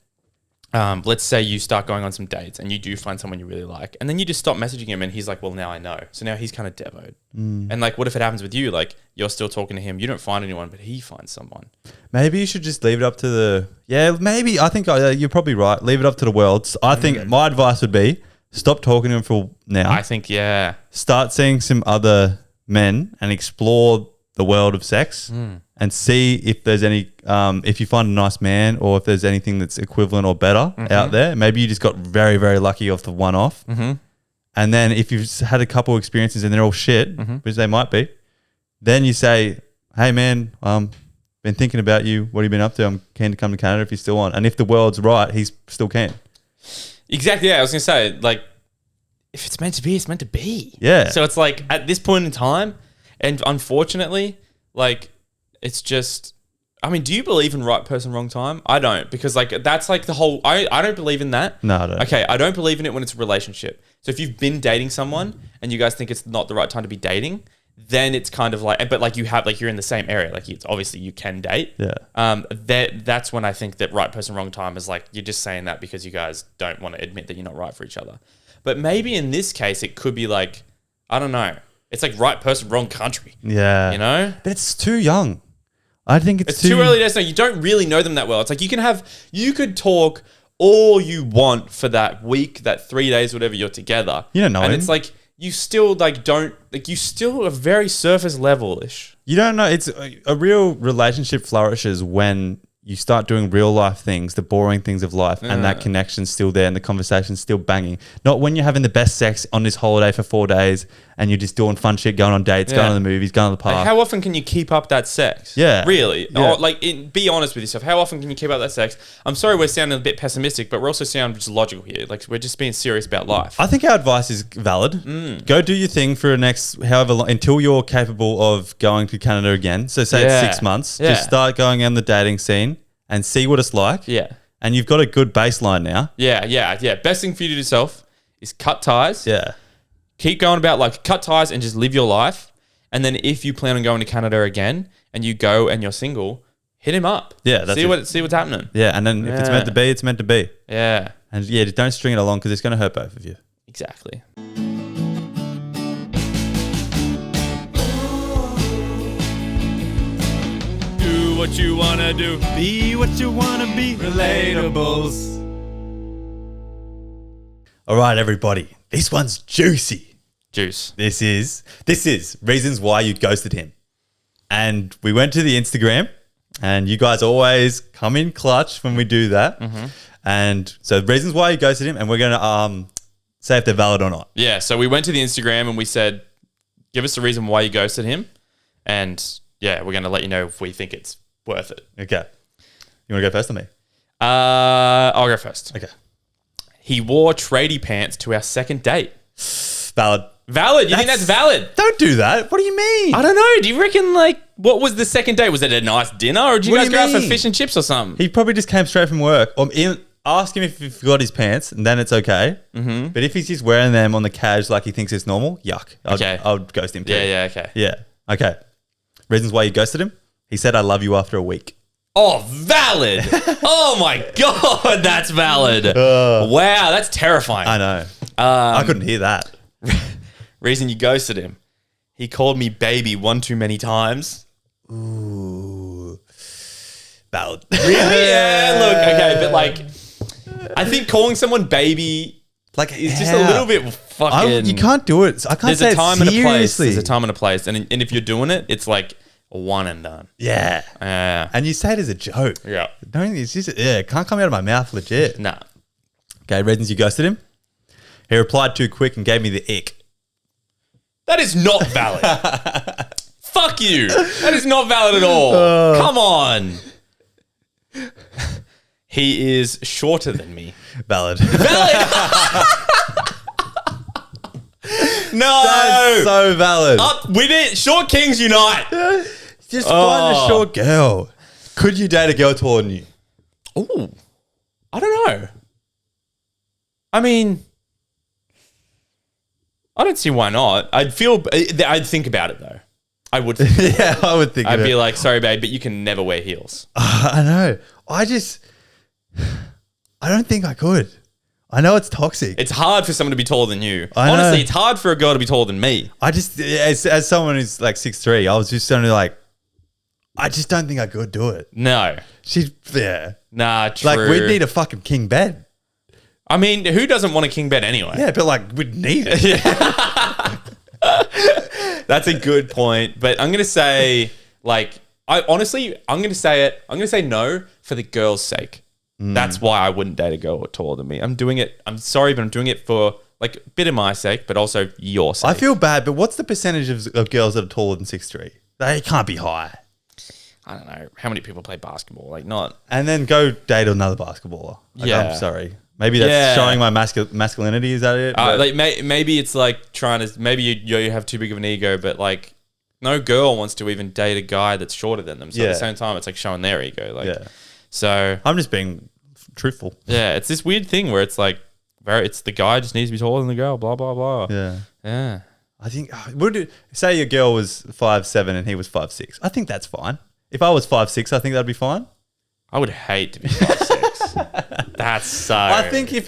let's say you start going on some dates, and you do find someone you really like, and then you just stop messaging him, and he's like, "Well, now I know." So now he's kind of devoed. And like, what if it happens with you? Like, you're still talking to him, you don't find anyone, but he finds someone. Maybe you should just leave it up to the... Yeah, maybe. I think you're probably right. Leave it up to the world. I think my advice would be stop talking to him for now. I think, yeah. Start seeing some other men and explore the world of sex and see if there's any... if you find a nice man or if there's anything that's equivalent or better out there. Maybe you just got very, very lucky off the one-off. And then if you've had a couple of experiences and they're all shit, which they might be, then you say, hey, man, been thinking about you. What have you been up to? I'm keen to come to Canada if you still want. And if the world's right, he's still keen. Exactly. Yeah, I was gonna say, like, if it's meant to be, it's meant to be. Yeah. So it's like at this point in time, and unfortunately, like, it's just. I mean, do you believe in right person, wrong time? I don't, because like that's like the whole. I don't believe in that. No, I don't. Okay, I don't believe in it when it's a relationship. So if you've been dating someone and you guys think it's not the right time to be dating, then it's kind of like, but like you have, like you're in the same area, like it's obviously you can date. Yeah. That's when I think that right person, wrong time is like you're just saying that because you guys don't want to admit that you're not right for each other. But maybe in this case, it could be like, I don't know. It's like right person, wrong country. Yeah. You know? But it's too young. I think it's too early days. No, you don't really know them that well. It's like you could talk all you want for that week, that 3 days, whatever you're together. You don't know and him. it's like you still like don't like you still are very surface level-ish. You don't know. It's a real relationship flourishes when you start doing real life things, the boring things of life, and that connection's still there and the conversation's still banging. Not when you're having the best sex on this holiday for 4 days and you're just doing fun shit, going on dates, going to the movies, going to the park. Like how often can you keep up that sex? Yeah. Really? Yeah. Or like, be honest with yourself. How often can you keep up that sex? I'm sorry we're sounding a bit pessimistic, but we're also sounding just logical here. Like we're just being serious about life. I think our advice is valid. Go do your thing for the next however long, until you're capable of going to Canada again. So say it's 6 months. Yeah. Just start going on the dating scene and see what it's like. Yeah. And you've got a good baseline now. Yeah. Best thing for you to do yourself is cut ties. Yeah. Keep going about like cut ties and just live your life. And then if you plan on going to Canada again and you go and you're single, hit him up. Yeah, that's see what's happening. Yeah, and then if it's meant to be, it's meant to be. Yeah. And yeah, just don't string it along because it's going to hurt both of you. Exactly. Do what you want to do. Be what you want to be. Relatables. All right, everybody. This one's juicy. Juice. This is reasons why you ghosted him. And we went to the Instagram, and you guys always come in clutch when we do that. And so reasons why you ghosted him, and we're going to say if they're valid or not. Yeah, so we went to the Instagram and we said, give us the reason why you ghosted him. And yeah, we're going to let you know if we think it's worth it. Okay. You want to go first or me? I'll go first. Okay. He wore tradie pants to our second date. Valid. Valid? You think that's valid? Don't do that. What do you mean? I don't know. Do you reckon, like, what was the second date? Was it a nice dinner, or did you What guys do you go out for mean? fish and chips or something? He probably just came straight from work. Or ask him if he forgot his pants, and then it's okay. But if he's just wearing them on the couch like he thinks it's normal, yuck. I'll ghost him too. Yeah, okay. Yeah. Okay. Reasons why you ghosted him? He said, I love you after a week. Oh, valid. Oh, my God, that's valid. Wow, that's terrifying. I know. I couldn't hear that. Reason you ghosted him. He called me baby one too many times. Ooh. Valid. Really? Yeah, look, okay, but like, I think calling someone baby Like, is just a little bit fucking... You can't do it. I can't There's say a time it and a place. seriously. There's a time and a place. And if you're doing it, it's like one and done. Yeah. Yeah. And you say it as a joke. Yeah. It's just, it can't come out of my mouth legit. Nah. Okay, reasons you ghosted him? He replied too quick and gave me the ick. That is not valid. Fuck you. That is not valid at all. Come on. He is shorter than me. Valid. No. That's so valid. Up with it. Short kings unite. Just find a short girl. Could you date a girl taller than you? Ooh. I don't know. I mean, I don't see why not. I'd think about it though. I would think about it. Yeah, I would think I'd of be it. like, sorry, babe, but you can never wear heels. I know. I don't think I could. I know it's toxic. It's hard for someone to be taller than you. I Honestly, know. it's hard for a girl to be taller than me. I just, as someone who's like 6'3", I was just only like, I just don't think I could do it. No. Yeah. Nah, true. Like, we'd need a fucking king bed. I mean, who doesn't want a king bed anyway? Yeah, but like, we'd need it. That's a good point. But I'm going to say, like, I'm going to say it. I'm going to say no for the girl's sake. That's why I wouldn't date a girl taller than me. I'm doing it. I'm sorry, but I'm doing it for like a bit of my sake, but also your sake. I feel bad, but what's the percentage of girls that are taller than 6'3"? They can't be high. I don't know. How many people play basketball? Like, not. And then go date another basketballer. Like, Yeah. I'm sorry. Maybe that's showing my masculinity. Is that it? Like maybe it's like trying to, maybe you have too big of an ego, but like no girl wants to even date a guy that's shorter than them. So at the same time, it's like showing their ego. Like, so I'm just being truthful. yeah, it's this weird thing where it's like, it's the guy just needs to be taller than the girl, blah, blah, blah. Yeah. Yeah. I think, say your girl was 5'7" and he was 5'6". I think that's fine. If I was 5'6", I think that'd be fine. I would hate to be 5'6". That's so. I think if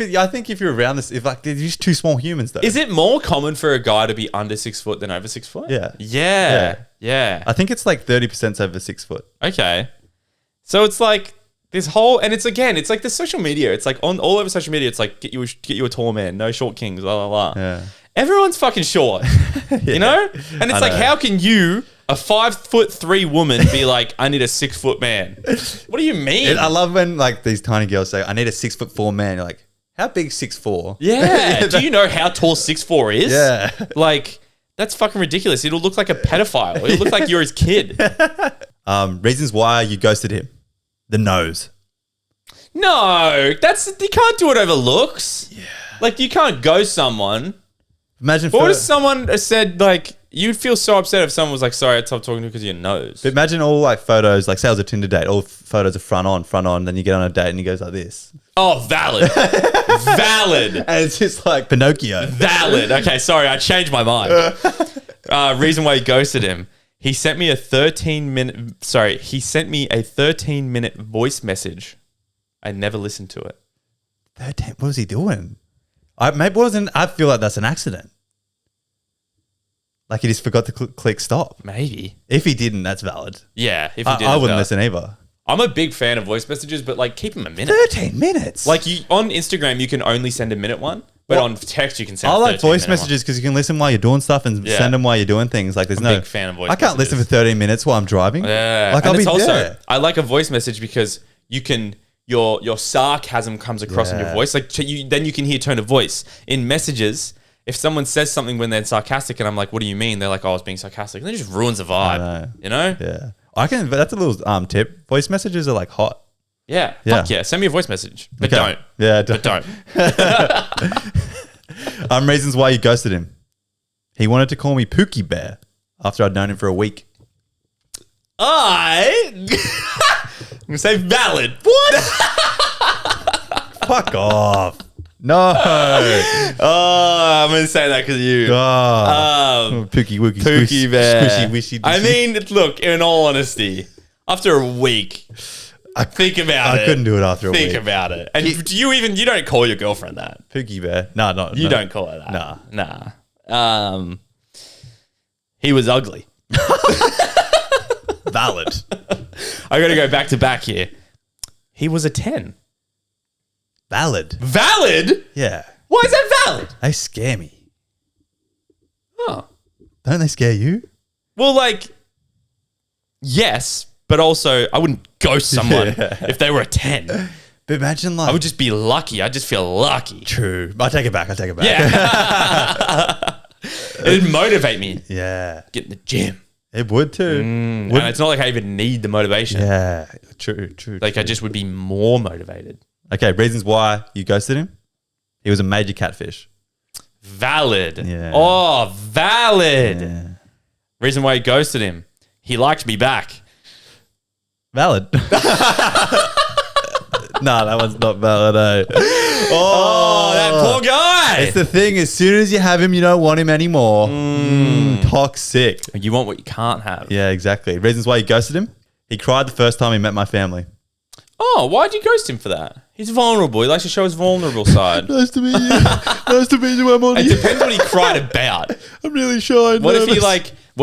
you're around this, if like they're just two small humans though. Is it more common for a guy to be under 6 foot than over 6 foot? Yeah. Yeah. I think it's like 30% over 6 foot. Okay. So it's like this whole, and it's like the social media. It's like all over social media. It's like get you a tall man, no short kings, blah blah blah. Yeah. Everyone's fucking short, you know. And it's like, how can you, a 5'3" woman, be like, I need a 6 foot man? What do you mean? I love when like these tiny girls say, I need a 6'4" man. You're like, how big 6'4"? Yeah. Do you know how tall 6'4" is? Yeah. Like, that's fucking ridiculous. It'll look like a pedophile. It'll look like you're his kid. Reasons why you ghosted him. The nose. No, you can't do it over looks. Yeah. Like, you can't ghost someone. Imagine. What if someone said, like, you'd feel so upset if someone was like, sorry, I stopped talking to you because of your nose. But imagine all like photos, like say it was a Tinder date, all photos are front on, then you get on a date and he goes like this. Oh, valid. Valid. And it's just like Pinocchio. Valid. Okay, sorry, I changed my mind. Reason why he ghosted him. He sent me a 13-minute voice message. I never listened to it. 13. What was he doing? I feel like that's an accident. Like he just forgot to click stop. Maybe. If he didn't, that's valid. Yeah, if he did, I wouldn't listen either. I'm a big fan of voice messages, but like keep them a minute. 13 minutes. Like on Instagram, you can only send a minute one, But on text, you can send I like 13 voice minute one. messages because you can listen while you're doing stuff and Yeah. send them while you're doing things. Like there's I'm no a big fan of voice I can't listen for messages. 13 minutes while I'm driving. Yeah. Like And I'll be it's also, there. I like a voice message because you can, your sarcasm comes across in your Yeah. voice. Like then you can hear tone of voice. In messages, if someone says something when they're sarcastic and I'm like, what do you mean? They're like, oh, I was being sarcastic. And it just ruins the vibe. know. You know? Yeah. I can, but that's a little tip. Voice messages are like hot. Yeah. Yeah. Fuck yeah. Send me a voice message. But Okay. don't. Yeah, But don't. Reasons why you ghosted him. He wanted to call me Pookie Bear after I'd known him for a week. I'm going to say valid. What? Fuck off. No. Oh, I'm going to say that because of you. Pookie Wookie Pookie Bear. Squishy Wishy. I mean, look, in all honesty, after a week, think about it. I couldn't do it after a week. Think about it. And you don't call your girlfriend that. Pookie Bear. No, no. You don't call her that. Nah. He was ugly. Valid. I got to go back to back here. He was a 10. Valid. Valid? Yeah. Why is that valid? They scare me. Oh. Don't they scare you? Well, like, yes, but also I wouldn't ghost someone if they were a 10. But imagine like... I would just be lucky. I'd just feel lucky. True. I take it back. Yeah. It'd motivate me. Yeah. Get in the gym. It would too. And it's not like I even need the motivation. Yeah. True. Like I just would be more motivated. Okay, reasons why you ghosted him. He was a major catfish. Valid. Yeah. Oh, valid. Yeah. Reason why you ghosted him. He liked me back. Valid. No, that one's not valid, eh? Oh, that poor guy. It's the thing. As soon as you have him, you don't want him anymore. Toxic. You want what you can't have. Yeah, exactly. Reasons why you ghosted him. He cried the first time he met my family. Oh, why'd you ghost him for that? He's vulnerable. He likes to show his vulnerable side. Nice to meet you. Nice to meet you, Emily. It depends what he cried about. I'm really shy. What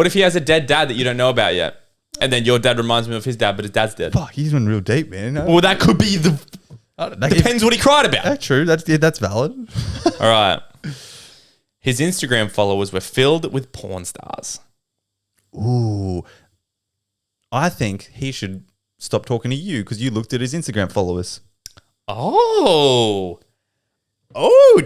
if he has a dead dad that you don't know about yet? And then your dad reminds him of his dad, but his dad's dead. Fuck, he's been real deep, man. Well, that could be the... Depends what he cried about. That's true. That's valid. All right. His Instagram followers were filled with porn stars. Ooh. I think he should stop talking to you because you looked at his Instagram followers. Oh,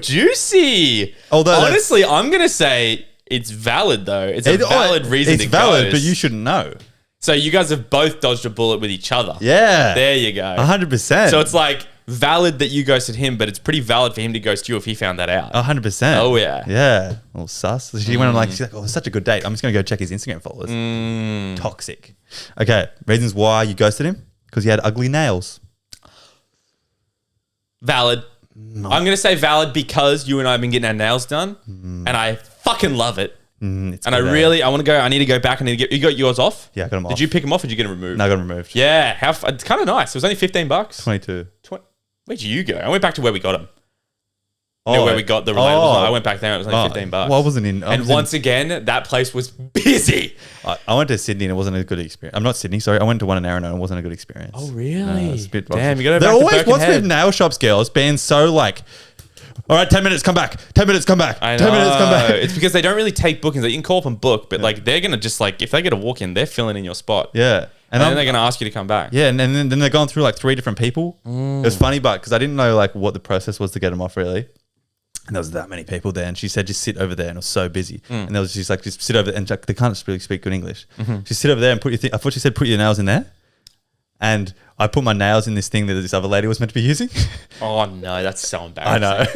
juicy. Although honestly, I'm going to say it's valid, though. It's a valid reason it's to valid, ghost. but you shouldn't know. So you guys have both dodged a bullet with each other. Yeah. There you go. 100%. So it's like valid that you ghosted him, but it's pretty valid for him to ghost you if he found that out. 100%. Oh, yeah. Yeah. Well, sus. She went on like, she's like, oh, it's such a good date. I'm just going to go check his Instagram followers. Toxic. Okay. Reasons why you ghosted him? Because he had ugly nails. Valid. I'm going to say valid because you and I have been getting our nails done and I fucking love it. It's And good, I need to go back. You got yours off? Yeah, I got them off. Did you pick them off or did you get them removed? No, I got them removed. Yeah. It's kind of nice. It was only $15. 22. Where'd you go? I went back to where we got them. Oh, Where we got the relatables. I went back there. It was only $15. Well, I wasn't in. And once again, that place was busy. I went to Sydney and it wasn't a good experience. I'm not Sydney, sorry. I went to one in Arano and it wasn't a good experience. Oh, really? It's a bit Damn, you got to They're back to always, what's with Birkenhead. nail shops, girls, being so like, all right, 10 minutes, come back. 10 minutes, come back. I 10 know. minutes, come back. It's because they don't really take bookings. Like, you can call up and book, but like they're going to just like, if they get a walk in, they're filling in your spot. Yeah. And then they're going to ask you to come back. Yeah, and then they're going through like 3 different people. It was funny, but because I didn't know like what the process was to get them off really. And there was that many people there, and she said, "Just sit over there." And it was so busy. And there was just like, "Just sit over there." And they can't really speak good English. Just sit over there and put your. I thought she said, "Put your nails in there." And I put my nails in this thing that this other lady was meant to be using. Oh no, that's so I embarrassing. know.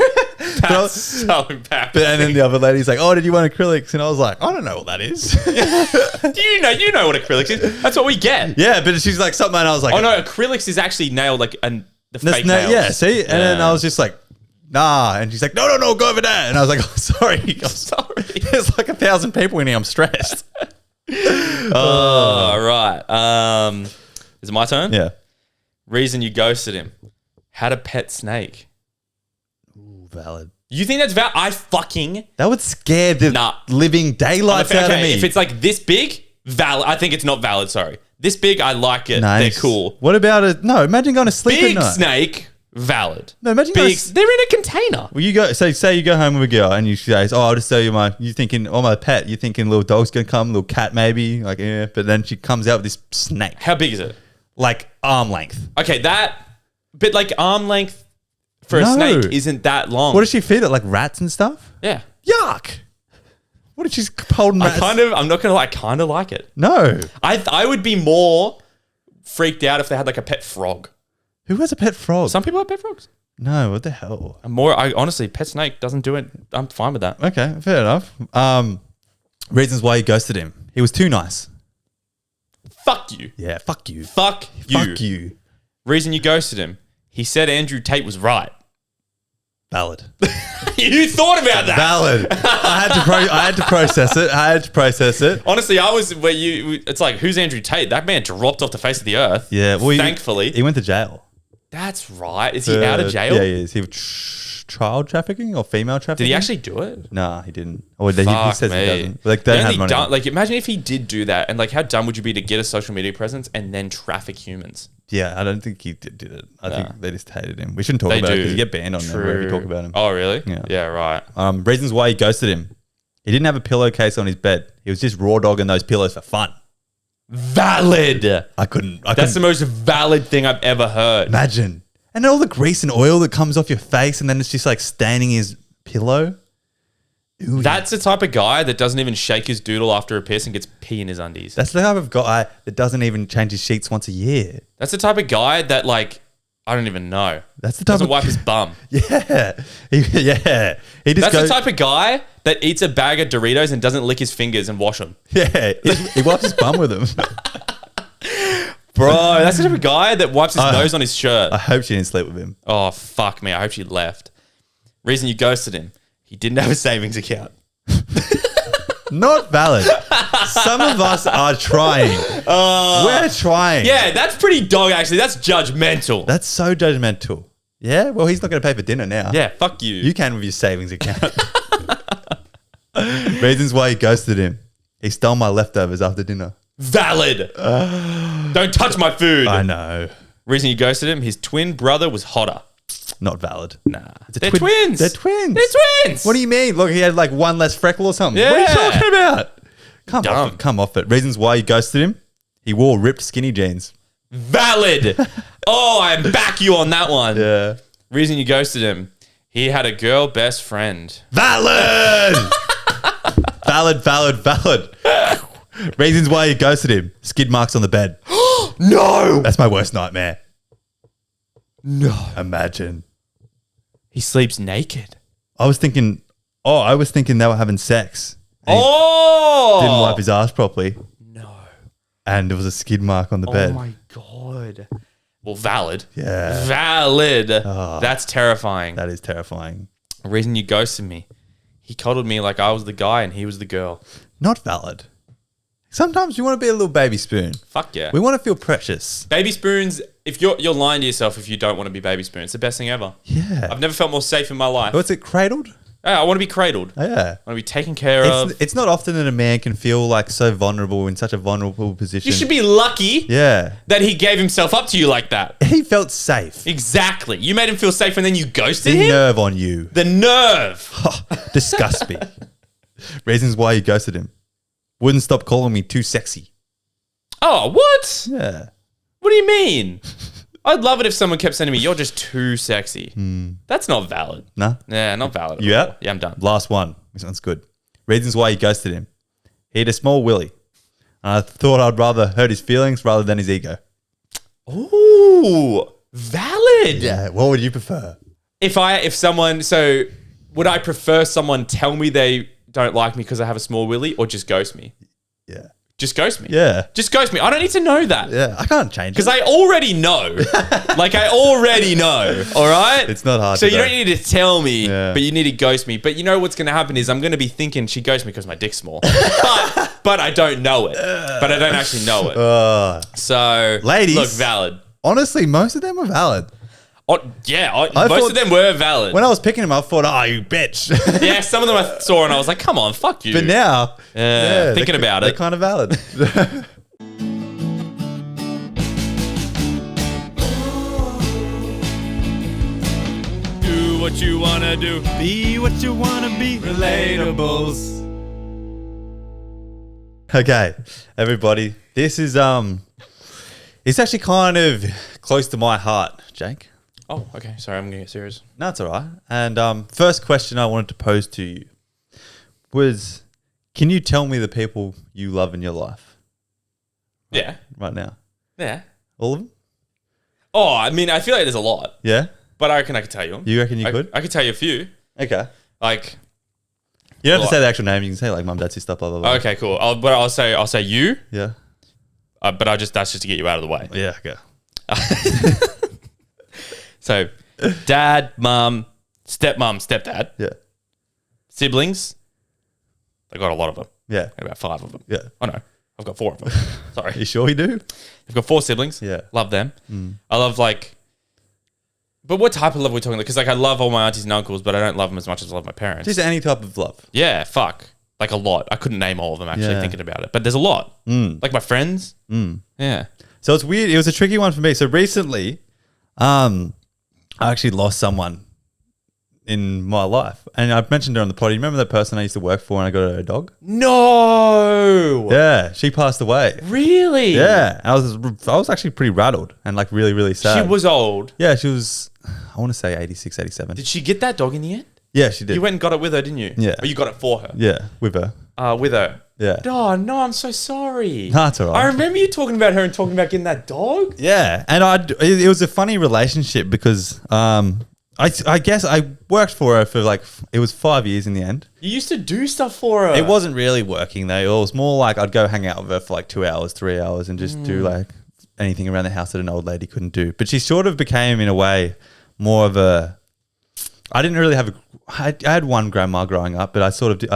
That's so embarrassing. But and then the other lady's like, "Oh, did you want acrylics?" And I was like, "I don't know what that is." you know what acrylics is. That's what we get. Yeah, but she's like something, and I was like, Oh no, acrylics is actually nailed like the fake nails. Yeah, see, and then I was just like, "Nah," and she's like, "No, go over there." And I was like, "Oh, sorry, I'm sorry. There's like 1,000 people in here. I'm stressed." All right. Is it my turn? Yeah. Reason you ghosted him. Had a pet snake. Ooh, valid. You think that's valid? I fucking... That would scare the Nah. living daylights out of me. If it's like this big, valid. I think it's not valid, sorry. This big, I like it. Nice. They're cool. What about no, imagine going to sleep Big at night. snake, Valid. No, imagine Big. those- They're in a container. Well, you go. So say you go home with a girl and you say, "Oh, I'll just show you my." You thinking, "Oh, my pet." You thinking, little dog's gonna come, little cat maybe, like yeah. But then she comes out with this snake, How big is it? like arm length. Okay, but like arm length for a No. snake isn't that long. What does she feed it? Like rats and stuff? Yeah. Yuck! What did she holding rats? I'm not gonna lie, I kind of like it. No. I would be more freaked out if they had like a pet frog. Who has a pet frog? Some people have pet frogs. No. What the hell? Honestly, pet snake doesn't do it. I'm fine with that. Okay, fair enough. Reasons why you ghosted him. He was too nice. Fuck you. Yeah. Fuck you. Fuck you. Fuck you. Reason you ghosted him. He said Andrew Tate was right. Valid. You thought about that. Valid. I had to process it. Honestly, I was where you. It's like, who's Andrew Tate? That man dropped off the face of the earth. Yeah. Well, thankfully, he went to jail. that's right. Is he out of jail? Yeah, he is. He was child trafficking or female trafficking? Did he actually do it? Nah, he didn't. Or he Fuck says me. he doesn't. Like they The had only money. dumb- like, imagine if he did do that, and like, how dumb would you be to get a social media presence and then traffic humans? Yeah, I don't think he did it. I Nah. think they just hated him. We shouldn't talk They about it do. because you get banned on there wherever you talk about him. Oh, really? Yeah. Right. Reasons why he ghosted him. He didn't have a pillowcase on his bed. He was just raw dogging those pillows for fun. Valid. I couldn't. That's the most valid thing I've ever heard. imagine. And then all the grease and oil that comes off your face, and then it's just like staining his pillow. Ooh, That's the type of guy that doesn't even shake his doodle after a piss and gets pee in his undies. That's the type of guy that doesn't even change his sheets once a year. That's the type of guy that, like, I don't even know. That's the type Doesn't of wipe his bum. Yeah, he just That's goes. the type of guy that eats a bag of Doritos and doesn't lick his fingers and wash them. Yeah, he wipes his bum with him. Bro, that's the type of guy that wipes his nose on his shirt. I hope she didn't sleep with him. Oh, fuck me. I hope she left. Reason you ghosted him. He didn't have a savings account. Not valid. Some of us are trying. We're trying. Yeah, that's pretty dog, actually. That's judgmental. That's so judgmental. Yeah, well, he's not going to pay for dinner now. Yeah, fuck you. You can with your savings account. Reasons why he ghosted him. He stole my leftovers after dinner. Valid. Don't touch my food. I know. Reason you ghosted him, his twin brother was hotter. Not valid. Nah. They're twin- twins. They're twins. They're twins. What do you mean? Look, he had like one less freckle or something. What are you Yeah. talking about? Dumb. Come off it. Reasons why you ghosted him. He wore ripped skinny jeans. Valid. Oh, I back you on that one. Yeah. Reason you ghosted him, he had a girl best friend. Valid. Valid. Reasons why you ghosted him. Skid marks on the bed. No. That's my worst nightmare. No. Imagine. He sleeps naked. I was thinking they were having sex. And he Oh. didn't wipe his ass properly. No. And there was a skid mark on the bed. Oh my God. Well, valid. Yeah. Valid. That's terrifying. That is terrifying. The reason you ghosted me, he cuddled me like I was the guy and he was the girl. Not valid. Sometimes you want to be a little baby spoon. Fuck yeah. We want to feel precious. Baby spoons, if you're lying to yourself if you don't want to be baby spoon. It's the best thing ever. Yeah. I've never felt more safe in my life. What's it, cradled? Yeah, I want to be cradled. Oh, yeah. I want to be taken care of. It's not often that a man can feel like so vulnerable in such a vulnerable position. You should be lucky Yeah. that he gave himself up to you like that. He felt safe. Exactly. You made him feel safe and then you ghosted The him? nerve on you. The nerve. Disgust me. Reasons why you ghosted him. Wouldn't stop calling me too sexy. Oh, what? Yeah. What do you mean? I'd love it if someone kept sending me, you're just too sexy. That's not valid. Nah. Yeah, not valid. You out? Yeah, I'm done. Last one. This one's good. Reasons why you ghosted him. He had a small willy. And I thought I'd rather hurt his feelings rather than his ego. Ooh, valid. Yeah. What would you prefer? So would I prefer someone tell me they don't like me because I have a small willy or just ghost me? Yeah. Just ghost me. Yeah. Just ghost me. I don't need to know that. Yeah. I can't change it. Because I already know. Like, I already know. All right? It's not hard So to you know. don't need to tell me, Yeah. but you need to ghost me. But you know what's going to happen is I'm going to be thinking she ghosted me because my dick's small. but I don't know it. But I don't actually know it. So, Ladies. look, valid. Honestly, most of them are valid. Oh, yeah, most thought- of them were valid. When I was picking them up, I thought, oh, you bitch. Yeah, some of them I saw and I was like, come on, fuck you. But now, thinking about they're it. kind of valid. what you wanna do. Be what you wanna be. Relatables. Okay, everybody. This is it's actually kind of close to my heart, Jake. Oh, okay. Sorry, I'm gonna get serious. No, it's all right. And first question I wanted to pose to you was, can you tell me the people you love in your life? Yeah. Right now. Yeah. All of them? Oh, I mean, I feel like there's a lot, Yeah? but I reckon I could tell you them. You reckon you could? I could tell you a few. Okay. Like, You don't have to say the actual name. You can say like mum, dad, sister, blah, blah, blah. okay, cool. I'll say you. Yeah. But that's just to get you out of the way. Yeah, okay. So, dad, mum, stepdad, Yeah. siblings. I got a lot of them. Yeah. Got about 5 of them. Yeah. Oh no, I've got 4 of them. Sorry, You sure you do? I've got 4 siblings. Yeah. Love them. I love but what type of love are we talking? Because I love all my aunties and uncles, but I don't love them as much as I love my parents. Just any type of love. Yeah, fuck. Like a lot. I couldn't name all of them actually thinking about it, but there's a lot. Like my friends. Yeah. So it's weird. It was a tricky one for me. So recently, I actually lost someone in my life. And I've mentioned her on the pod. You remember that person I used to work for and I got her a dog? No. Yeah. She passed away. Really? Yeah. I was actually pretty rattled and like really, really sad. She was old. Yeah. She was, I want to say 86, 87. Did she get that dog in the end? Yeah, she did. You went and got it with her, didn't you? Yeah. Or you got it for her? Yeah, with her. With her. Yeah. Oh, no, I'm so sorry. No, it's all right. I remember you talking about her and talking about getting that dog. Yeah. And it was a funny relationship because I guess I worked for her for it was 5 years in the end. You used to do stuff for her. It wasn't really working though. It was more like I'd go hang out with her for 2 hours, 3 hours and just do anything around the house that an old lady couldn't do. But she sort of became in a way more of a, I didn't really have I had one grandma growing up, but I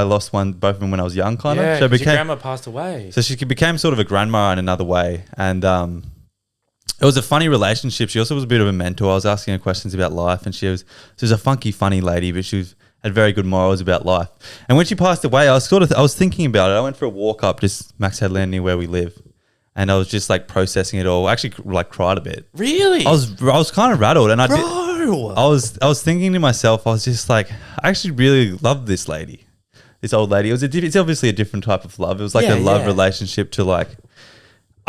lost both of them when I was young kind of. Yeah, so your grandma passed away. So she became sort of a grandma in another way. And it was a funny relationship. She also was a bit of a mentor. I was asking her questions about life and she was a funky, funny lady, but she had very good morals about life. And when she passed away, I was thinking about it. I went for a walk up just Max Headland near where we live. And I was just processing it all. I actually cried a bit. Really? I was kind of rattled and Bro. I was thinking to myself, I was just I actually really love this lady, this old lady. It's obviously a different type of love. It was a love relationship to I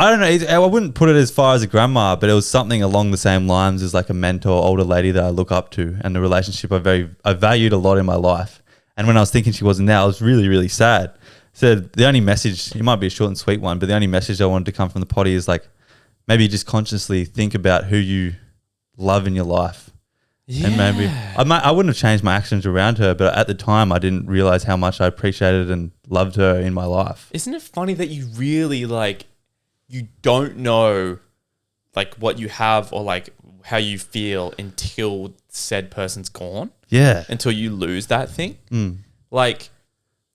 don't know. I wouldn't put it as far as a grandma, but it was something along the same lines as a mentor, older lady that I look up to, and the relationship I valued a lot in my life. And when I was thinking she wasn't there, I was really, really sad. So the only message, it might be a short and sweet one, but the only message I wanted to come from the potty is maybe just consciously think about who you love in your life. Yeah. And maybe I wouldn't have changed my actions around her, but at the time I didn't realize how much I appreciated and loved her in my life. Isn't it funny that you really you don't know what you have or how you feel until said person's gone? Yeah. Until you lose that thing?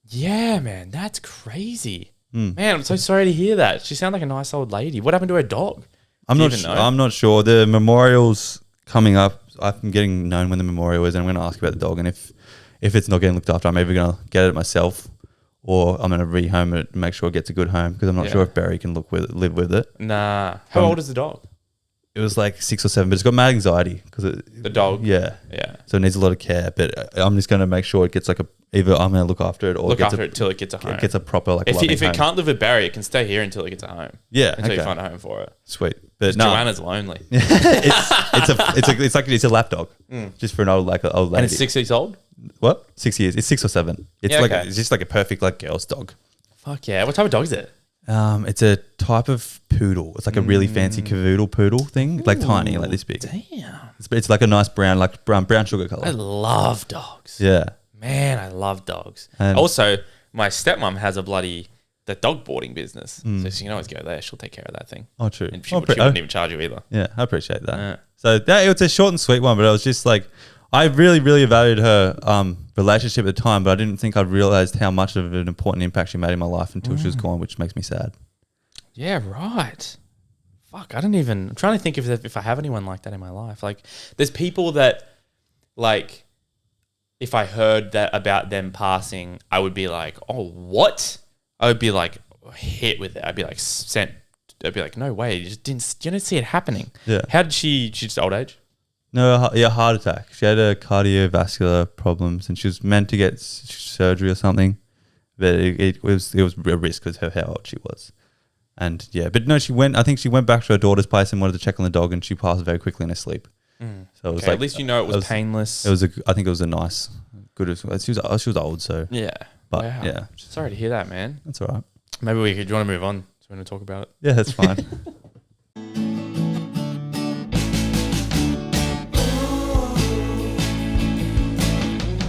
Yeah, man, that's crazy. Man, I'm so sorry to hear that. She sounded like a nice old lady. What happened to her dog? I'm not sure. The memorial's coming up. I'm getting known when the memorial is, and I'm going to ask about the dog. And if it's not getting looked after, I'm either going to get it myself or I'm going to rehome it and make sure it gets a good home because I'm not sure if Barry can live with it. Nah. How old is the dog? It was 6 or 7, but it's got mad anxiety because the dog. Yeah. Yeah. So it needs a lot of care. But I'm just going to make sure it gets either I'm going to look after it or look after it till it gets a home. It gets a proper if loving it home. can't live with Barry, it can stay here until it gets a home. Yeah. Until you find a home for it. Sweet. But Joanna's lonely. it's a lap dog, just for an old lady. And it's 6 years old. What? 6 years? It's 6 or 7. It's it's just a perfect girl's dog. Fuck yeah! What type of dog is it? It's a type of poodle. It's a really fancy cavoodle poodle thing, tiny, this big. Damn. It's a nice brown, brown sugar color. I love dogs. Yeah. Man, I love dogs. And also, my stepmom has the dog boarding business. So you can always go there. She'll take care of that thing. Oh, true. And she wouldn't even charge you either. Yeah, I appreciate that. So it's a short and sweet one, but I was just I really, really valued her relationship at the time, but I didn't think I'd realized how much of an important impact she made in my life until she was gone, which makes me sad. Yeah, right. Fuck, I'm trying to think if I have anyone like that in my life. There's people that, if I heard that about them passing, I would be like, oh, what? I would be hit with it. I'd be no way. You didn't see it happening. Yeah. How did she's just old age? No, yeah, heart attack. She had a cardiovascular problems, and she was meant to get surgery or something, but it was a risk because of how old she was. And yeah, but no, I think she went back to her daughter's place and wanted to check on the dog, and she passed very quickly in her sleep. So it was at least it was painless. I think it was a nice, good. She was old, so yeah. But wow. yeah, Sorry to hear that, man. that's all right. Maybe do you want to move on? Do you want to talk about it? Yeah, that's fine.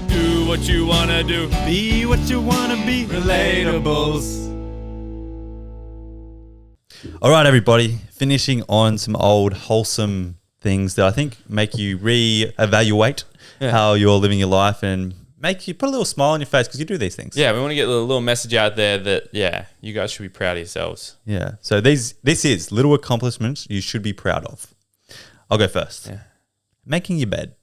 Do what you want to do. Be what you want to be. Relatables. All right, everybody. Finishing on some old wholesome things that I think make you re-evaluate how you're living your life and make you put a little smile on your face because you do these things. Yeah, we want to get a little message out there that, you guys should be proud of yourselves. Yeah. So this is little accomplishments you should be proud of. I'll go first. Yeah. Making your bed.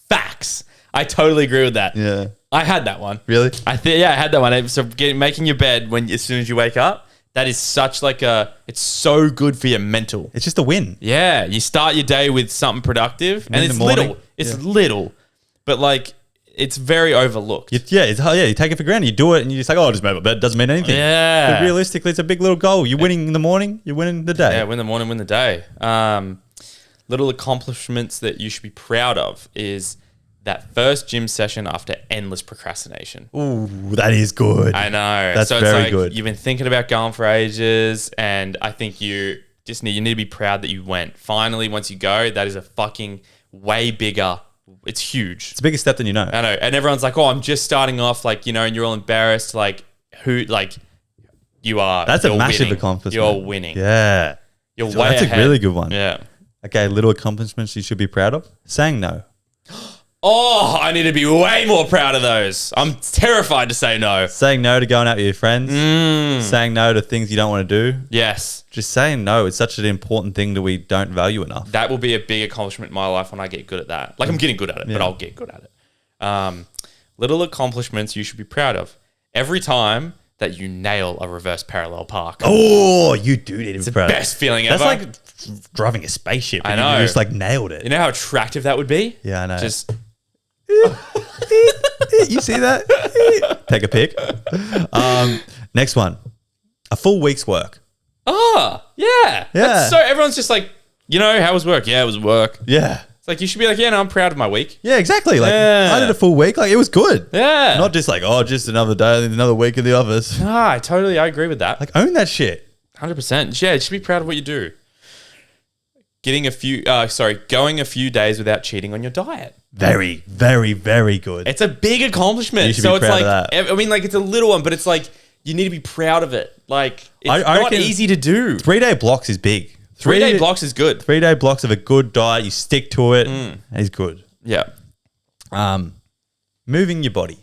Facts. I totally agree with that. Yeah. I had that one. Really? I had that one. So making your bed as soon as you wake up, that is such it's so good for your mental. It's just a win. Yeah, you start your day with something productive, and it's little. It's little, but it's very overlooked. You take it for granted. You do it, and you're just like, oh, I'll just make my bed. It doesn't mean anything. Yeah. But realistically, it's a big little goal. You're winning in the morning. You're winning the day. Yeah, win the morning, win the day. Little accomplishments that you should be proud of is that first gym session after endless procrastination. Ooh, that is good. I know. That's very good. You've been thinking about going for ages, and I think you need to be proud that you went. Finally, once you go, that is a fucking way bigger. It's huge. It's a bigger step than you know. I know. And everyone's like, oh, I'm just starting off, and you're all embarrassed. You are. That's a massive accomplishment. You're winning. Yeah. You're So way that's ahead. a really good one. Yeah. Okay, little accomplishments you should be proud of. Saying no. Oh, I need to be way more proud of those. I'm terrified to say no. Saying no to going out with your friends. Saying no to things you don't want to do. Yes. Just saying no. It's such an important thing that we don't value enough. That will be a big accomplishment in my life when I get good at that. I'm getting good at it, but I'll get good at it. Little accomplishments you should be proud of. Every time that you nail a reverse parallel park. Oh, you do need to be proud. Best feeling ever. That's like driving a spaceship. I and know. You just nailed it. You know how attractive that would be? Yeah, I know. Just... You see that? Take a pic. Next one. A full week's work. Oh, yeah. Yeah. So everyone's just like, how was work? Yeah, it was work. Yeah. It's like, you should be like, I'm proud of my week. Yeah, exactly. I did a full week. It was good. Yeah. Not just just another day, another week in the office. I agree with that. Own that shit. 100%. Yeah, you should be proud of what you do. Going a few days without cheating on your diet. Very, very, very good. It's a big accomplishment. You should be proud of that. It's a little one, but it's you need to be proud of it. It's not easy to do. 3-day blocks is big. 3-day blocks is good. 3-day blocks of a good diet. You stick to it. Is good. Yeah. Moving your body.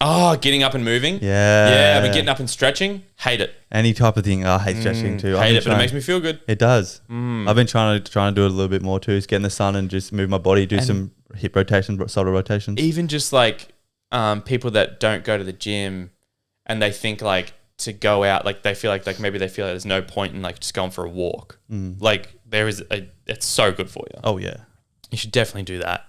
Oh, getting up and moving. Yeah. Yeah, I've been getting up and stretching. Hate it. Any type of thing. I hate stretching too. Hate it, but it makes me feel good. It does. I've been trying to do it a little bit more too. Just get in the sun and just move my body, do some hip rotations, shoulder rotations. Even just people that don't go to the gym and they think to go out, they feel maybe they feel there's no point in just going for a walk. It's so good for you. Oh yeah. You should definitely do that.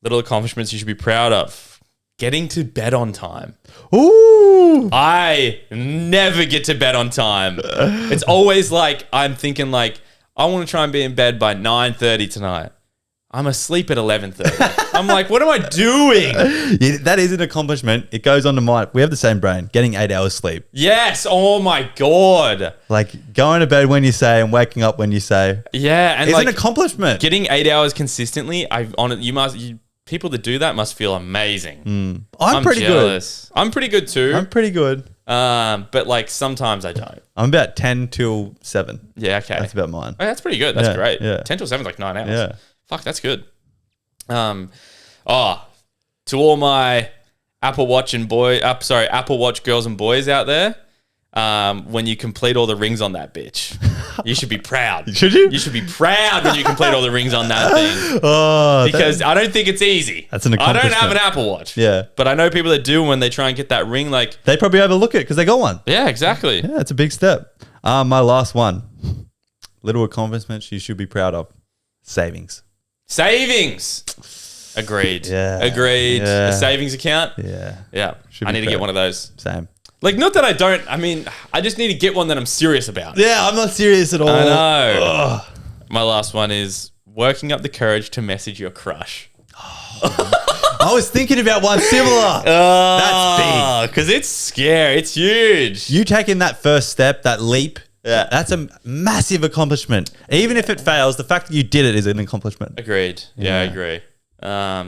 Little accomplishments you should be proud of. Getting to bed on time. Ooh. I never get to bed on time. It's always I'm thinking I want to try and be in bed by 9:30 tonight. I'm asleep at 11:30. I'm like, what am I doing? Yeah, that is an accomplishment. It goes on to mine. We have the same brain. Getting 8 hours sleep. Yes. Oh my God. Going to bed when you say and waking up when you say. Yeah. And it's an accomplishment. Getting 8 hours consistently. People that do that must feel amazing. I'm pretty jealous. Good. I'm pretty good too. I'm pretty good. But sometimes I don't. I'm about 10 till 7. Yeah, okay. That's about mine. Oh, that's pretty good. That's great. Yeah. 10 till 7 is 9 hours. Yeah. Fuck, that's good. To all my Apple Watch girls and boys out there, when you complete all the rings on that bitch, you should be proud. Should you? You should be proud when you complete all the rings on that thing. Oh, because I don't think it's easy. That's an I accomplishment. don't have an Apple Watch. Yeah. But I know people that do when they try and get that ring, they probably overlook it because they got one. Yeah, exactly. Yeah, it's a big step. My last one. Little accomplishments you should be proud of. Savings. Agreed. Yeah. Agreed. Yeah. A savings account. Yeah. Yeah. Should I be need to get proud. one of those. Same. Like, not that I don't. I mean, I just need to get one that I'm serious about. Yeah, I'm not serious at all. I know. Ugh. My last one is working up the courage to message your crush. I was thinking about one similar. That's Because it's scary. It's huge. You taking that first step, that leap, Yeah. that's a massive accomplishment. Even if it fails, the fact that you did it is an accomplishment. Agreed. Yeah, I agree.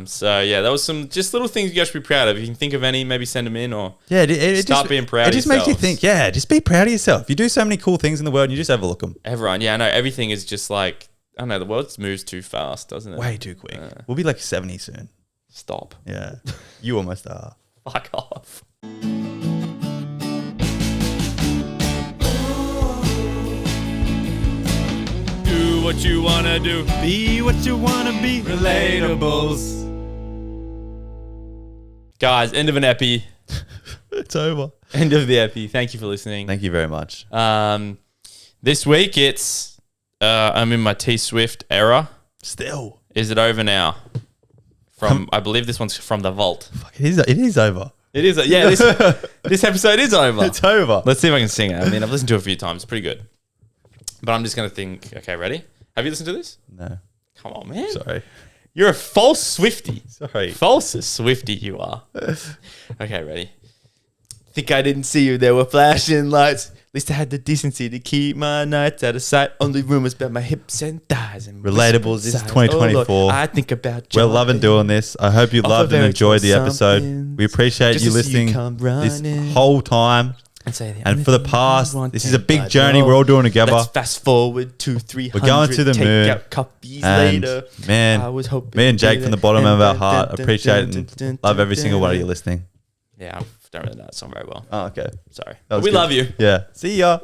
So yeah, that was some just little things you guys should be proud of. If you can think of any, maybe send them in or Yeah, it start just, being proud. It just makes you think. Yeah, just be proud of yourself. You do so many cool things in the world, and you just overlook them. Everyone, yeah, I know. Everything is just like I don't know. The world moves too fast, doesn't it? Way too quick. We'll be like 70 soon. Stop. Yeah, you almost are. Fuck off. Do what you wanna do. Be what you wanna be. Relatables. Guys, end of an epi. It's over. End of the epi. Thank you for listening. Thank you very much. This week it's I'm in my T Swift era. Still, Is it over now? From I believe this one's from the vault. fuck, it is over. It is. Yeah, this episode is over. It's over. Let's see if I can sing it. I mean, I've listened to it a few times. It's pretty good. But I'm just gonna think. Okay, ready? Have you listened to this? No, Come on, man. sorry. You're a false Swiftie. Sorry. False Swiftie you are. Okay, ready? Think I didn't see you. There were flashing lights. At least I had the decency to keep my nights out of sight. Only rumors about my hips and thighs. And Relatables, this is sighs. 2024. Oh, Lord, I think about We're loving doing this. I hope you Off loved a and very enjoyed the short episode. something. We appreciate Just you to see you listening come this running. whole time. And, say the And only for the thing I past, want this is a and big I journey know. we're all doing together. Let's fast forward 200-300. We're going to the take moon. out copies And later. man, I was hoping me and to Jake do from the that. bottom of our And heart appreciate and love every single one of you listening. Yeah, I don't really know that song very well. Oh, okay. Sorry. That was We good. love you. Yeah. See ya.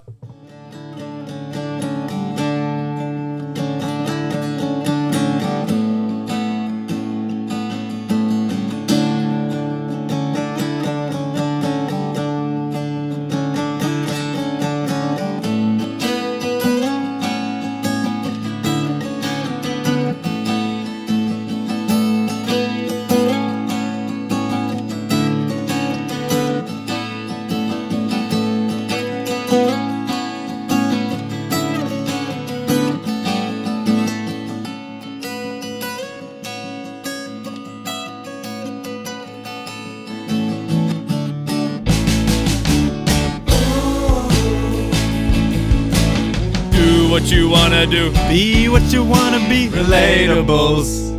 Do what you wanna do. Be what you wanna be. Relatables.